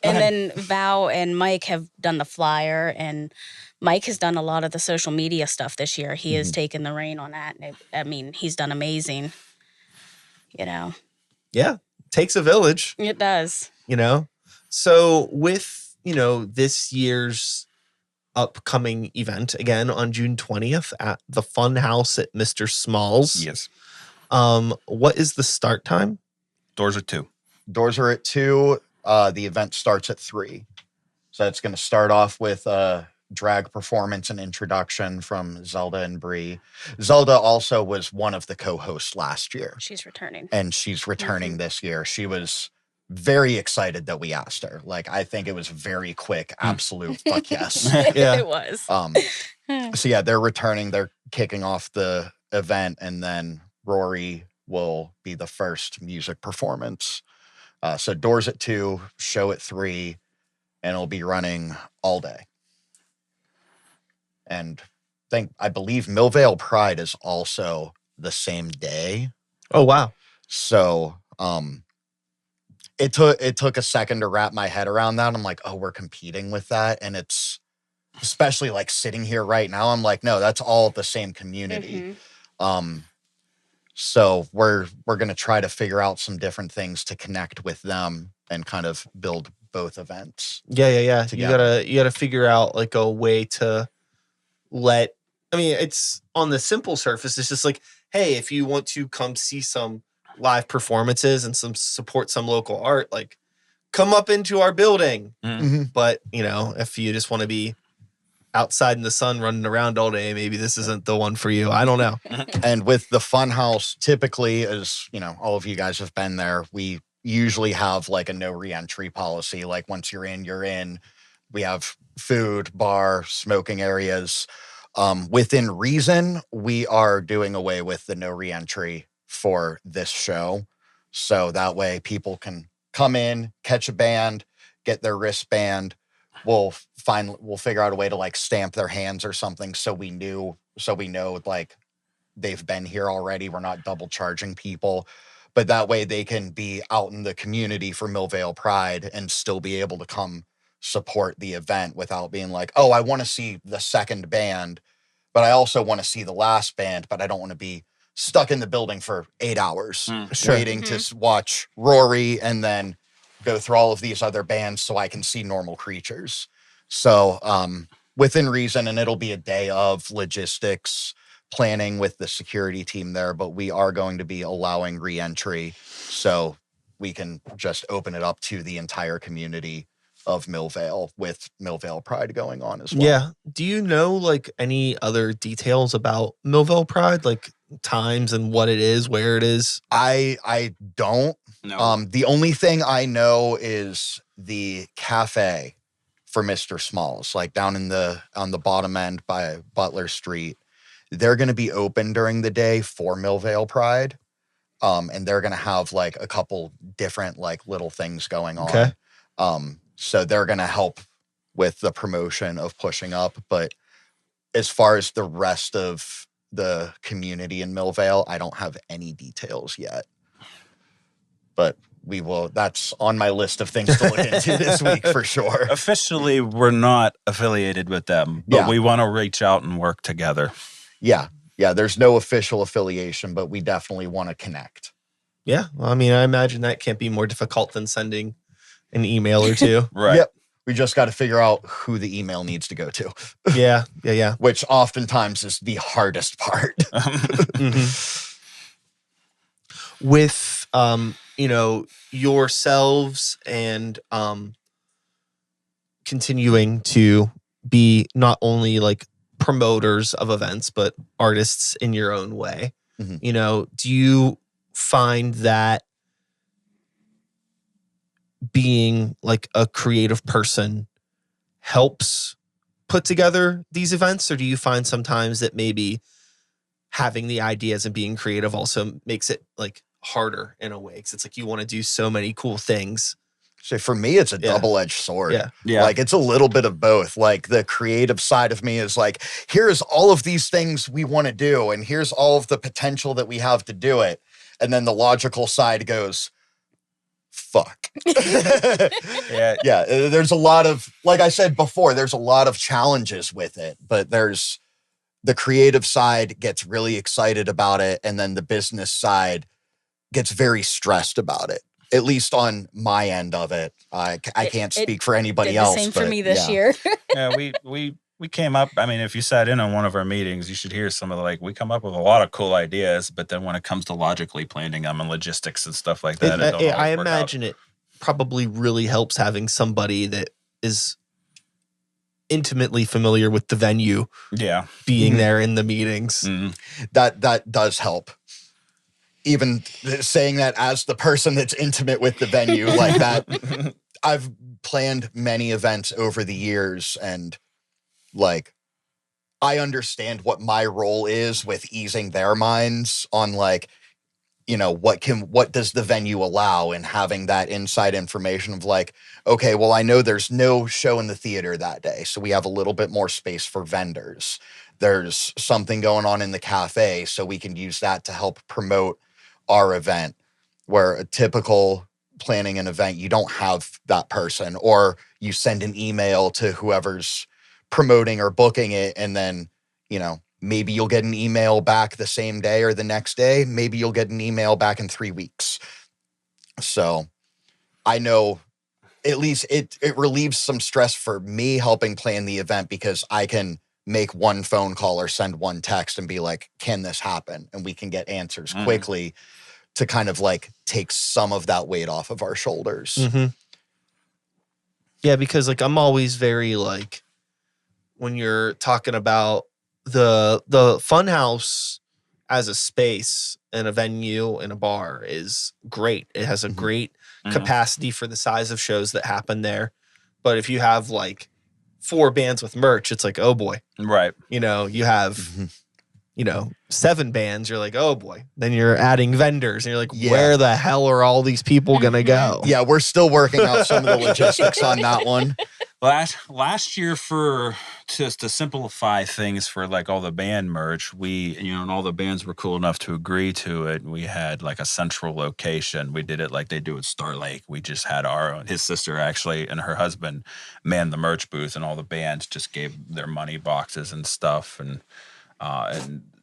and then Val and Mike have done the flyer, and Mike has done a lot of the social media stuff this year. He has taken the reign on that. He's done amazing. Yeah. Takes a village. It does. So with, this year's upcoming event, again on June 20th at the Fun House at Mr. Smalls. Yes. What is the start time? Doors are 2. Doors are at 2. The event starts at 3. So it's going to start off with a drag performance and introduction from Zelda and Bree. Zelda also was one of the co-hosts last year. She's returning. And she's returning this year. She was very excited that we asked her. I think it was very quick. Absolute fuck yes. Yeah. It was. So yeah, they're returning. They're kicking off the event, and then Rory will be the first music performance. So doors at 2, show at 3, and it'll be running all day. And I believe Millvale Pride is also the same day. Oh, wow. So it took a second to wrap my head around that. I'm like, oh, we're competing with that. And it's especially like sitting here right now, I'm like, no, that's all the same community. So we're going to try to figure out some different things to connect with them and kind of build both events. Yeah. Together. You gotta figure out like a way to it's on the simple surface. It's just like, hey, if you want to come see some live performances and support some local art, like come up into our building. Mm-hmm. But if you just want to be outside in the sun running around all day, maybe this isn't the one for you. I don't know. And with the Funhouse, typically, as all of you guys have been there, we usually have like a no re-entry policy. Like once you're in, you're in. We have food, bar, smoking areas. Within reason, we are doing away with the no re-entry for this show. So that way people can come in, catch a band, get their wristband. We'll figure out a way to like stamp their hands or something so we know like they've been here already. We're not double charging people. But that way they can be out in the community for Millvale Pride and still be able to come support the event without being like, oh, I want to see the second band, but I also want to see the last band, but I don't want to be stuck in the building for 8 hours waiting to watch Rory and then go through all of these other bands so I can see Normal Creatures. So within reason, and it'll be a day of logistics, planning with the security team there, but we are going to be allowing re-entry so we can just open it up to the entire community of Millvale with Millvale Pride going on as well. Yeah. Do you know like any other details about Millvale Pride, like times and what it is, where it is? I don't. No. The only thing I know is the cafe for Mr. Smalls, like down on the bottom end by Butler Street. They're going to be open during the day for Millvale Pride. And they're going to have like a couple different like little things going on. Okay. So they're going to help with the promotion of pushing up. But as far as the rest of the community in Millvale, I don't have any details yet. But we will. That's on my list of things to look into this week for sure. Officially, we're not affiliated with them, but we want to reach out and work together. Yeah. There's no official affiliation, but we definitely want to connect. Yeah. Well, I mean, I imagine that can't be more difficult than sending an email or two. Right. Yep. We just got to figure out who the email needs to go to. Yeah. Which oftentimes is the hardest part. With yourselves and continuing to be not only like promoters of events but artists in your own way. Do you find that being like a creative person helps put together these events, or do you find sometimes that maybe having the ideas and being creative also makes it like harder in a way? Because it's like you want to do so many cool things. So for me, it's a double-edged sword. Yeah. Like it's a little bit of both. Like the creative side of me is like, here's all of these things we want to do, and here's all of the potential that we have to do it. And then the logical side goes, fuck. Yeah. There's a lot of, like I said before, there's a lot of challenges with it, but there's the creative side gets really excited about it. And then the business side gets very stressed about it, at least on my end of it. I can't speak for anybody else. Same for me this year. Yeah, we came up, I mean, if you sat in on one of our meetings, you should hear some of we come up with a lot of cool ideas, but then when it comes to logically planning them and logistics and stuff like that, I imagine it probably really helps having somebody that is intimately familiar with the venue. Yeah. Being there in the meetings. That does help. Even saying that as the person that's intimate with the venue like that, I've planned many events over the years, and like I understand what my role is with easing their minds on like, what does the venue allow, and having that inside information of like, okay, well, I know there's no show in the theater that day, so we have a little bit more space for vendors. There's something going on in the cafe, so we can use that to help promote our event, where a typical planning an event, you don't have that person, or you send an email to whoever's promoting or booking it, and then, maybe you'll get an email back the same day or the next day. Maybe you'll get an email back in 3 weeks. So I know at least it relieves some stress for me helping plan the event, because I can make one phone call or send one text and be like, can this happen? And we can get answers quickly to kind of like take some of that weight off of our shoulders. Mm-hmm. Yeah, because like I'm always very like, when you're talking about the funhouse as a space and a venue and a bar is great. It has a great capacity for the size of shows that happen there. But if you have like 4 bands with merch, it's like, oh boy. Right. You have 7 bands, you're like, oh boy. Then you're adding vendors and you're like, where the hell are all these people gonna go? Yeah, we're still working out some of the logistics on that one. Last year, for just to simplify things for like all the band merch, we, and all the bands were cool enough to agree to it. We had like a central location. We did it like they do at Star Lake. We just had our own. His sister actually and her husband manned the merch booth, and all the bands just gave their money boxes and stuff, and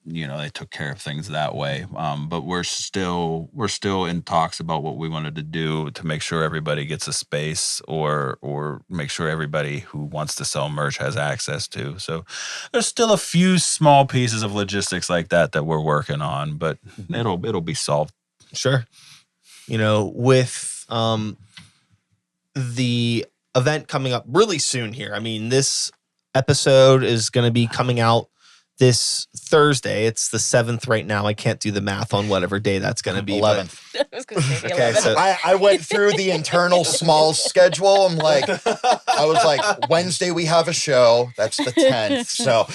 they took care of things that way. But we're still in talks about what we wanted to do to make sure everybody gets a space, or make sure everybody who wants to sell merch has access to. So there's still a few small pieces of logistics like that we're working on, but it'll be solved. Sure. With the event coming up really soon here. I mean, this episode is going to be coming out this Thursday. It's the 7th right now. I can't do the math on whatever day that's going to be. 11th. I was going to say the Okay, 11th. so I went through the internal Smalls schedule. I was like, Wednesday we have a show. That's the 10th. So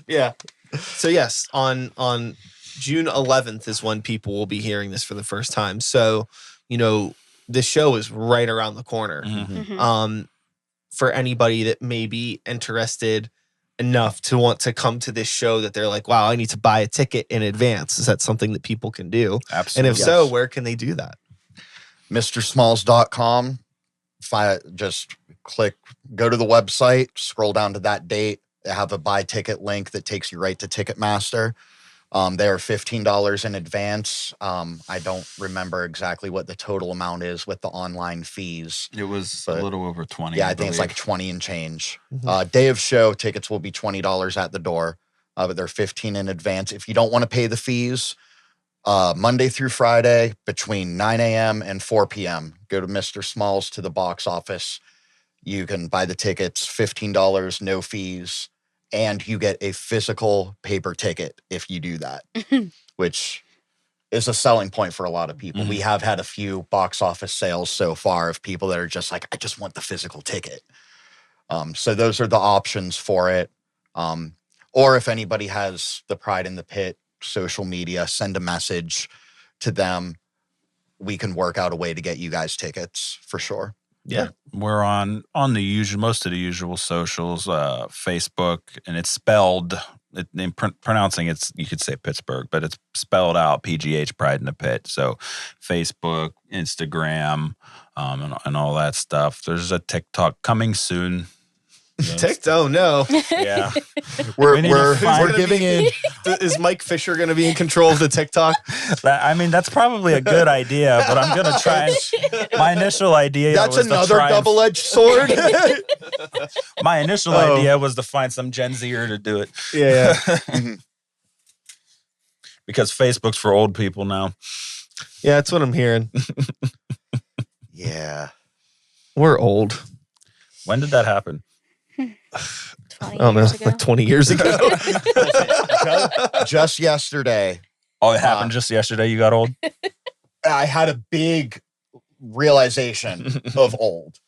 yeah. So yes, on June 11th is when people will be hearing this for the first time. So, this show is right around the corner. For anybody that may be interested enough to want to come to this show, that they're like, wow, I need to buy a ticket in advance. Is that something that people can do? Absolutely. And if so, where can they do that? MrSmalls.com. Just go to the website, scroll down to that date. They have a buy ticket link that takes you right to Ticketmaster. They are $15 in advance. I don't remember exactly what the total amount is with the online fees. It was a little over 20. Yeah, I think it's like 20 and change. Day of show tickets will be $20 at the door, but they're $15 in advance. If you don't want to pay the fees, Monday through Friday between 9 a.m. and 4 p.m., go to Mr. Smalls to the box office. You can buy the tickets, $15, no fees. And you get a physical paper ticket if you do that, which is a selling point for a lot of people. We have had a few box office sales so far of people that are just like, I just want the physical ticket. So those are the options for it. Or if anybody has the Pride in the Pit social media, send a message to them. We can work out a way to get you guys tickets for sure. Yeah. We're on the usual, most of the usual socials, Facebook, and it's spelled, in pronouncing it's, you could say Pittsburgh, but it's spelled out PGH, Pride in the Pit. So Facebook, Instagram, and all that stuff. There's a TikTok coming soon. TikTok? Oh no. Yeah. We're We're giving in. Is Mike Fisher going to be in control of the TikTok? That's probably a good idea, but I'm going to try. My initial idea That's was another to try double-edged sword. My initial idea was to find some Gen Zer to do it. Yeah. Because Facebook's for old people now. Yeah, that's what I'm hearing. Yeah. We're old. When did that happen? 20 I don't know, years ago. like 20 years ago. Just yesterday, Oh, it happened just yesterday. You got old? I had a big realization of old.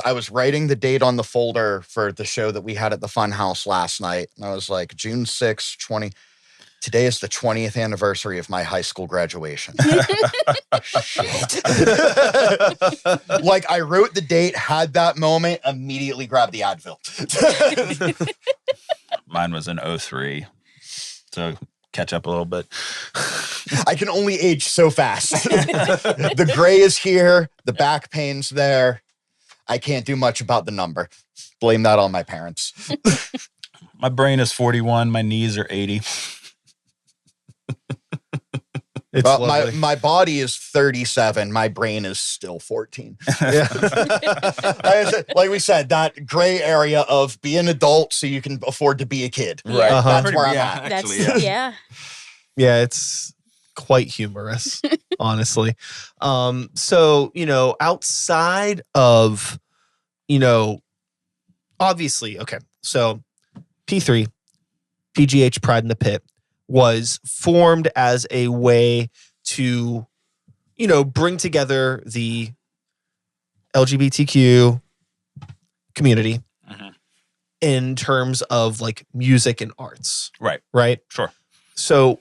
I was writing the date on the folder for the show that we had at the Fun House last night. And I was like, June 6th, Today is the 20th anniversary of my high school graduation. Like, I wrote the date, had that moment, immediately grabbed the Advil. Mine was in 03. So catch up a little bit. I can only age so fast. The gray is here. The back pain's there. I can't do much about the number. Blame that on my parents. My brain is 41. My knees are 80. It's lovely. My body is 37. My brain is still 14. Yeah. Like we said, that gray area of be an adult so you can afford to be a kid. Right. Uh-huh. That's where I'm Yeah, at. actually, That's yeah. Yeah, it's quite humorous, honestly. So, outside of, obviously, okay, so P3, PGH Pride in the Pit, was formed as a way to, bring together the LGBTQ community Mhm. in terms of like music and arts. Right. Right? Sure. So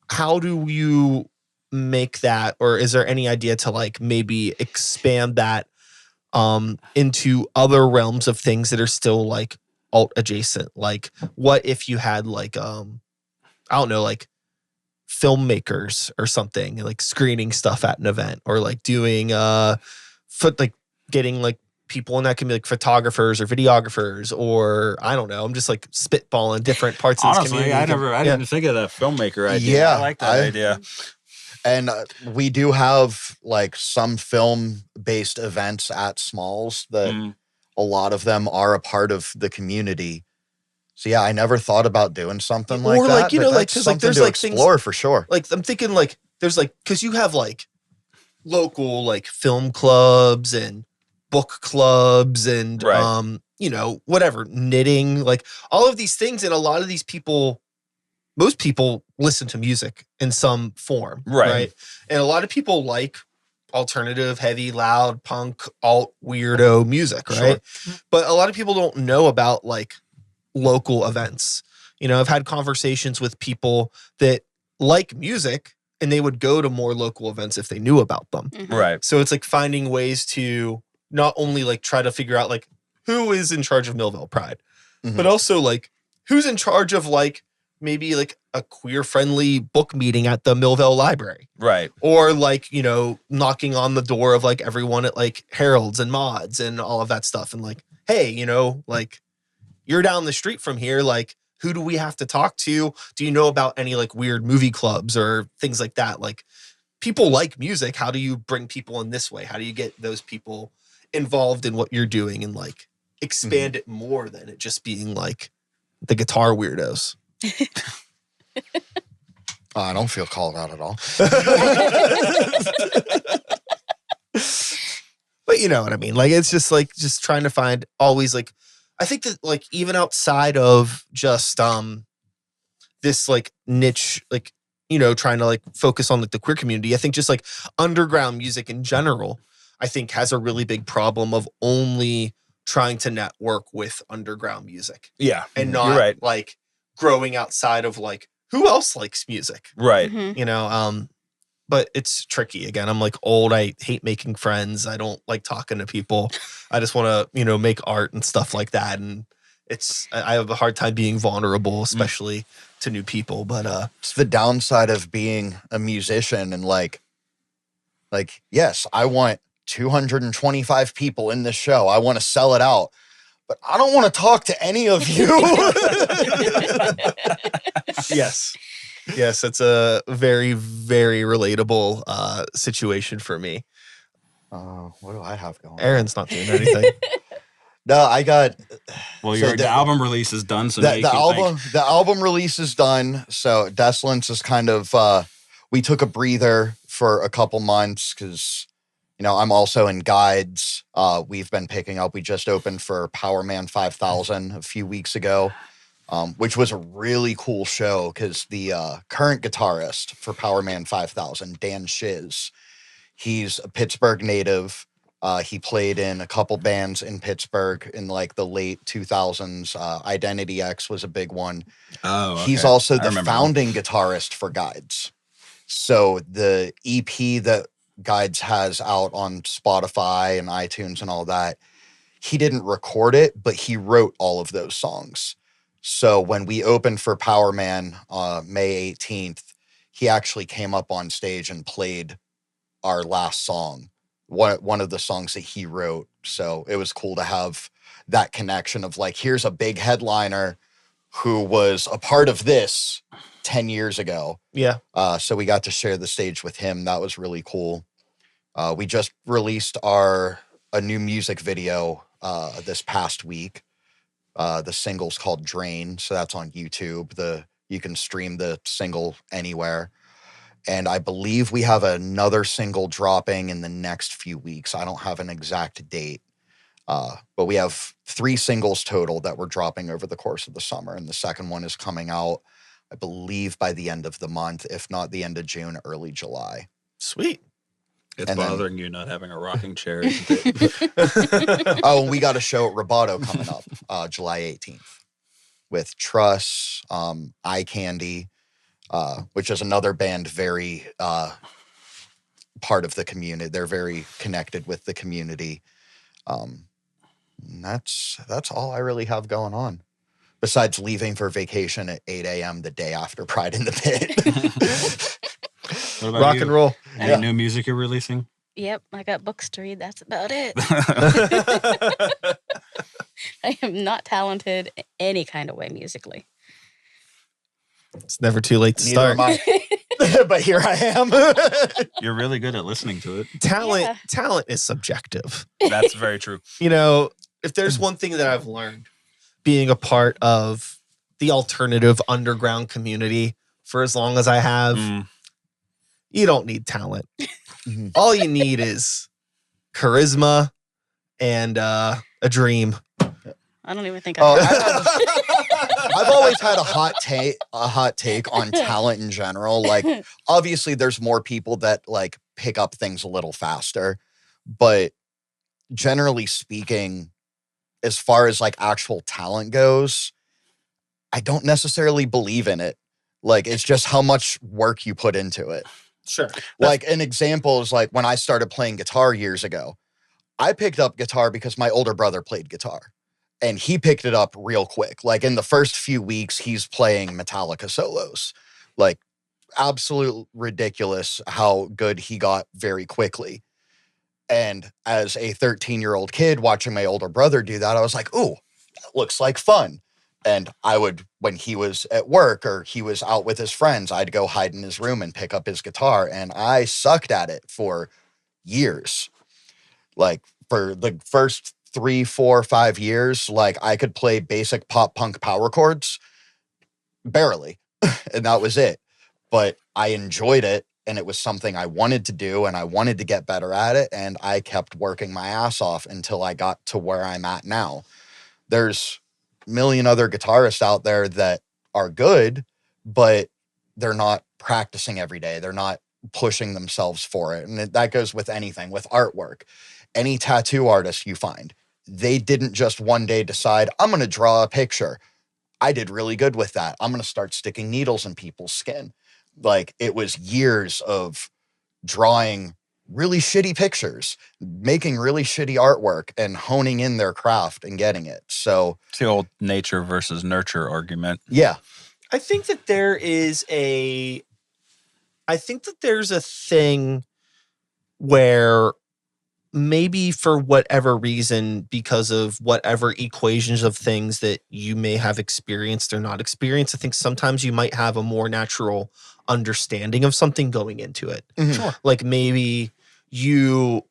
how do you make that, or is there any idea to like maybe expand that into other realms of things that are still like alt adjacent? Like what if you had like I don't know, like filmmakers or something, like screening stuff at an event, or like doing getting like people in that can be like photographers or videographers, or I don't know. I'm just like spitballing different parts of this Honestly, community. I didn't think of that filmmaker idea. Yeah, I like that idea. And we do have like some film-based events at Smalls that Mhm. a lot of them are a part of the community. So yeah, I never thought about doing something like Or, that. like, but like, that's 'cause, like, something there's, to like, things- explore for sure. Like I'm thinking like there's like, because you have like local like film clubs and book clubs and Right. whatever, knitting, like all of these things. And a lot of these people, most people listen to music in some form. Right. And a lot of people like alternative, heavy, loud, punk, alt, weirdo music, right? But a lot of people don't know about like local events. I've had conversations with people that like music and they would go to more local events if they knew about them. Mhm. Right. So it's like finding ways to not only like try to figure out like who is in charge of Millville Pride, Mhm. but also like who's in charge of like maybe like a queer friendly book meeting at the Millville Library, Right. or like, knocking on the door of like everyone at like Harold's and Mods and all of that stuff. And like, hey, like you're down the street from here. Like, who do we have to talk to? Do you know about any like weird movie clubs or things like that? Like people like music. How do you bring people in this way? How do you get those people involved in what you're doing and like expand it more than it just being like the guitar weirdos? I don't feel called out at all. But you know what I mean? Like, it's just like, just trying to find always like, I think that like, even outside of just, this like niche, like, trying to like focus on like the queer community, I think just like underground music in general, I think has a really big problem of only trying to network with underground music Yeah. and You're not right. like growing outside of like, who else likes music? Right. Mhm. But it's tricky. Again, I'm like old. I hate making friends. I don't like talking to people. I just want to, make art and stuff like that. And I have a hard time being vulnerable, especially to new people. But It's the downside of being a musician and like, yes, I want 225 people in this show. I want to sell it out, but I don't want to talk to any of you. yes, it's a very, very relatable situation for me. What do I have going on? Aaron's not doing anything. No, I got Well, So the album release is done, so the, now you the can album. thank- The album release is done. So Desolence is kind of. We took a breather for a couple months because, I'm also in guides. We've been picking up. We just opened for Power Man 5000 a few weeks ago, which was a really cool show because the current guitarist for Power Man 5000, Dan Shiz, he's a Pittsburgh native. He played in a couple bands in Pittsburgh in like the late 2000s. Identity X was a big one. Oh, okay. He's also I the remember them. founding guitarist for Guides. So the EP that Guides has out on Spotify and iTunes and all that, he didn't record it, but he wrote all of those songs. So when we opened for Power Man May 18th, he actually came up on stage and played our last song, one of the songs that he wrote. So it was cool to have that connection of like, here's a big headliner who was a part of this 10 years ago. Yeah. So we got to share the stage with him. That was really cool. We just released a new music video this past week. The single's called Drain. So that's on YouTube. You can stream the single anywhere. And I believe we have another single dropping in the next few weeks. I don't have an exact date. But we have 3 singles total that we're dropping over the course of the summer. And the second one is coming out, I believe, by the end of the month, if not the end of June, early July. Sweet. It's And then- bothering you not having a rocking chair, isn't it? Oh, and we got a show at Roboto coming up July 18th with Truss, Eye Candy, which is another band very part of the community. They're very connected with the community. And that's all I really have going on. Besides leaving for vacation at 8 a.m. the day after Pride in the Pit. What about Rock you? and roll. Any Yeah. new music you're releasing? Yep, I got books to read. That's about it. I am not talented any kind of way musically. It's never too late to Neither start. am I. But here I am. You're really good at listening to it. Talent is subjective. That's very true. You know, if there's one thing that I've learned being a part of the alternative underground community for as long as I have, you don't need talent. Mhm. All you need is charisma and a dream. I don't even think Oh, I I've always had a hot take on talent in general. Like, obviously, there's more people that like pick up things a little faster, but generally speaking, as far as like actual talent goes, I don't necessarily believe in it. Like, it's just how much work you put into it. Sure. Like, an example is like when I started playing guitar years ago, I picked up guitar because my older brother played guitar. And he picked it up real quick. Like in the first few weeks, he's playing Metallica solos. Like absolute ridiculous how good he got very quickly. And as a 13-year-old kid watching my older brother do that, I was like, ooh, that looks like fun. And I would, when he was at work or he was out with his friends, I'd go hide in his room and pick up his guitar. And I sucked at it for years. Like for the first 3, 4, 5 years, like I could play basic pop punk power chords barely, and that was it. But I enjoyed it, and it was something I wanted to do, and I wanted to get better at it, and I kept working my ass off until I got to where I'm at now. There's a million other guitarists out there that are good, but they're not practicing every day. They're not pushing themselves for it. And that goes with anything, with artwork. Any tattoo artist you find, they didn't just one day decide, I'm going to draw a picture. I did really good with that. I'm going to start sticking needles in people's skin. Like, it was years of drawing really shitty pictures, making really shitty artwork, and honing in their craft and getting it. So It's the old nature versus nurture argument. yeah. I think that there's a thing where maybe for whatever reason, because of whatever equations of things that you may have experienced or not experienced, I think sometimes you might have a more natural understanding of something going into it. Mhm. Like maybe you,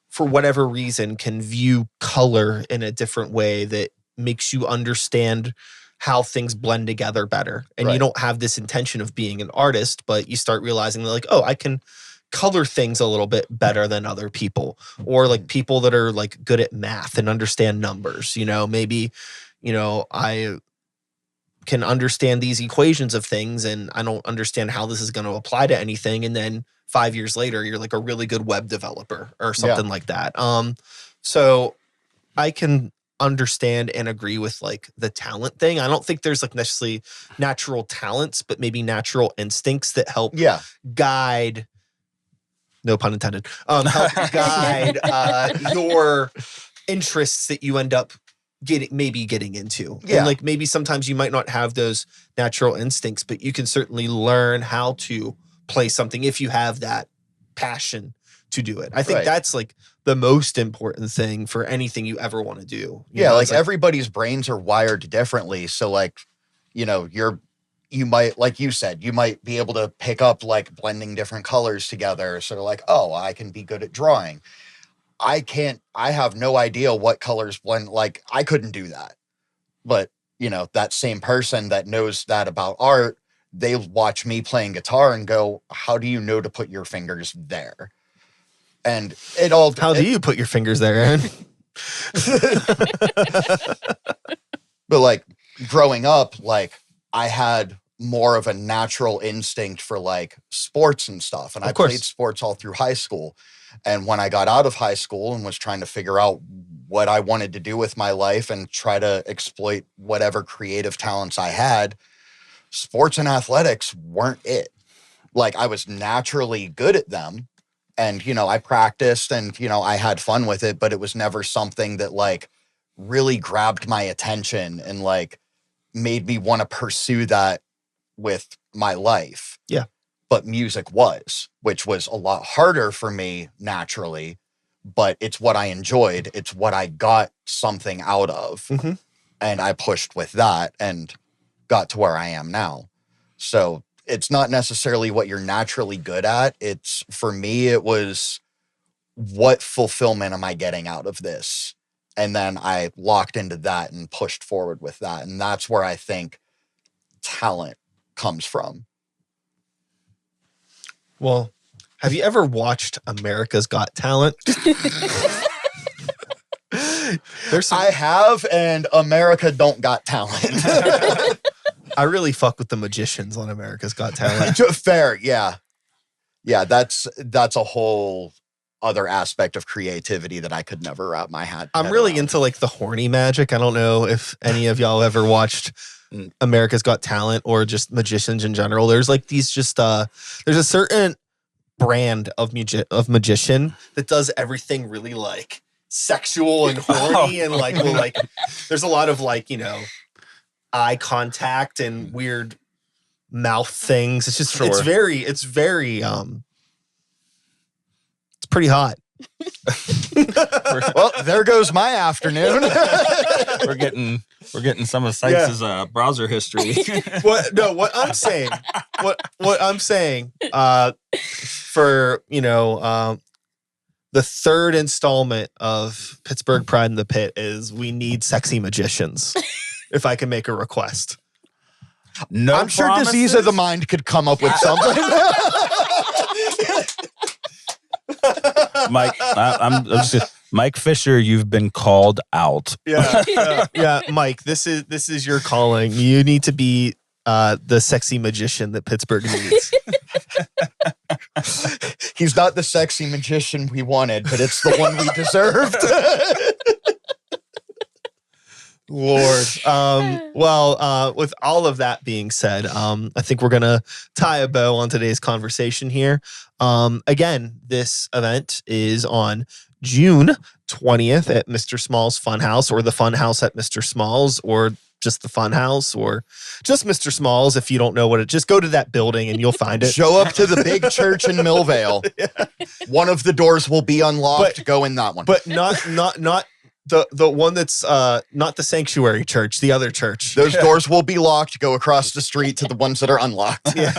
for whatever reason, can view color in a different way that makes you understand how things blend together better. And you Right. don't have this intention of being an artist, but you start realizing that like, oh, I can color things a little bit better than other people, or like people that are like good at math and understand numbers. You know, maybe, you know, I can understand these equations of things, and I don't understand how this is going to apply to anything. And then 5 years later, you're like a really good web developer or something like that. So I can understand and agree with like the talent thing. I don't think there's like necessarily natural talents, but maybe natural instincts that help guide, no pun intended, help guide your interests that you end up getting into. Yeah. And like maybe sometimes you might not have those natural instincts, but you can certainly learn how to play something if you have that passion to do it. I think that's like the most important thing for anything you ever want to do. You know, like everybody's brains are wired differently. So like, you know, you might, like you said, you might be able to pick up like blending different colors together. So like, oh, I can be good at drawing. I have no idea what colors blend. Like I couldn't do that. But, you know, that same person that knows that about art, they watch me playing guitar and go, how do you know to put your fingers there? And how do you put your fingers there, Aaron? But like growing up, like I had more of a natural instinct for like sports and stuff. And I played sports all through high school. And when I got out of high school and was trying to figure out what I wanted to do with my life and try to exploit whatever creative talents I had, sports and athletics weren't it. Like I was naturally good at them. And, you know, I practiced and, you know, I had fun with it, but it was never something that like really grabbed my attention and like made me want to pursue that with my life. Yeah. But music was, which was a lot harder for me naturally, but it's what I enjoyed. It's what I got something out of. Mm-hmm. And I pushed with that and got to where I am now. So it's not necessarily what you're naturally good at. It's, for me, it was what fulfillment am I getting out of this? And then I locked into that and pushed forward with that. And that's where I think talent comes from. Well, have you ever watched America's Got Talent? I have, and America don't got talent. I really fuck with the magicians on America's Got Talent. Fair, yeah. Yeah, that's a whole other aspect of creativity that I could never wrap my head I'm really around. into like the horny magic. I don't know if any of y'all ever watched America's Got Talent or just magicians in general. There's like these just there's a certain brand of magician that does everything really like sexual and horny and like will like there's a lot of like, you know, eye contact and weird mouth things. It's just it's very it's pretty hot. Well, there goes my afternoon. We're getting some of Sykes's browser history. What I'm saying for, you know, the third installment of Pittsburgh Pride in the Pit is we need sexy magicians. If I can make a request. No, I'm sure Disease of the Mind could come up with something. Mike, Mike Fisher, you've been called out. Yeah, Mike, this is your calling. You need to be the sexy magician that Pittsburgh needs. He's not the sexy magician we wanted, but it's the one we deserved. Lord. With all of that being said, I think we're going to tie a bow on today's conversation here. Again, this event is on June 20th at Mr. Small's Funhouse, or the Funhouse at Mr. Small's, or just the Funhouse, or just Mr. Small's. If you don't know what it, just go to that building and you'll find it. Show up to the big church in Millvale. Yeah. One of the doors will be unlocked. Go in that one. But not the one that's not the sanctuary church, the other church. Those doors will be locked. Go across the street to the ones that are unlocked. Yeah.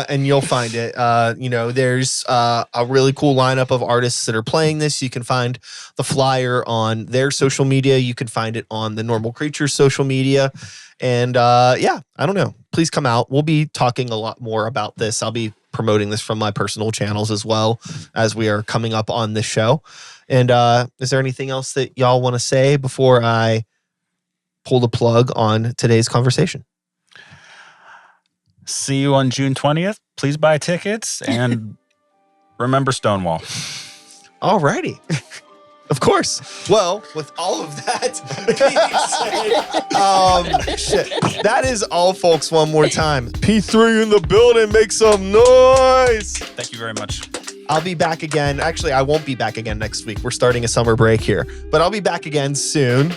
And you'll find it. You know, there's a really cool lineup of artists that are playing this. You can find the flyer on their social media. You can find it on the Normal Creatures social media. And I don't know. Please come out. We'll be talking a lot more about this. I'll be promoting this from my personal channels as well as we are coming up on this show. And is there anything else that y'all want to say before I pull the plug on today's conversation. See you on June 20th. Please buy tickets and remember Stonewall. All righty. Of course. Well, with all of that being said, shit. That is all, folks. One more time. P3 in the building. Make some noise. Thank you very much. I'll be back again. Actually, I won't be back again next week. We're starting a summer break here. But I'll be back again soon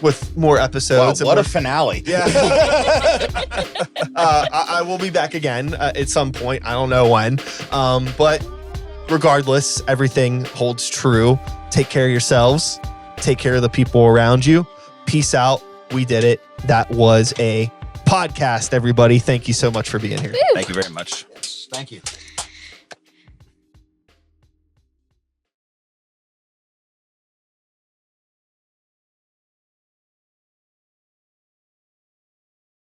with more episodes. Wow, what a finale. Yeah. I will be back again at some point. I don't know when. But regardless, everything holds true. Take care of yourselves. Take care of the people around you. Peace out. We did it. That was a podcast, everybody. Thank you so much for being here. Thank you very much. Yes, thank you.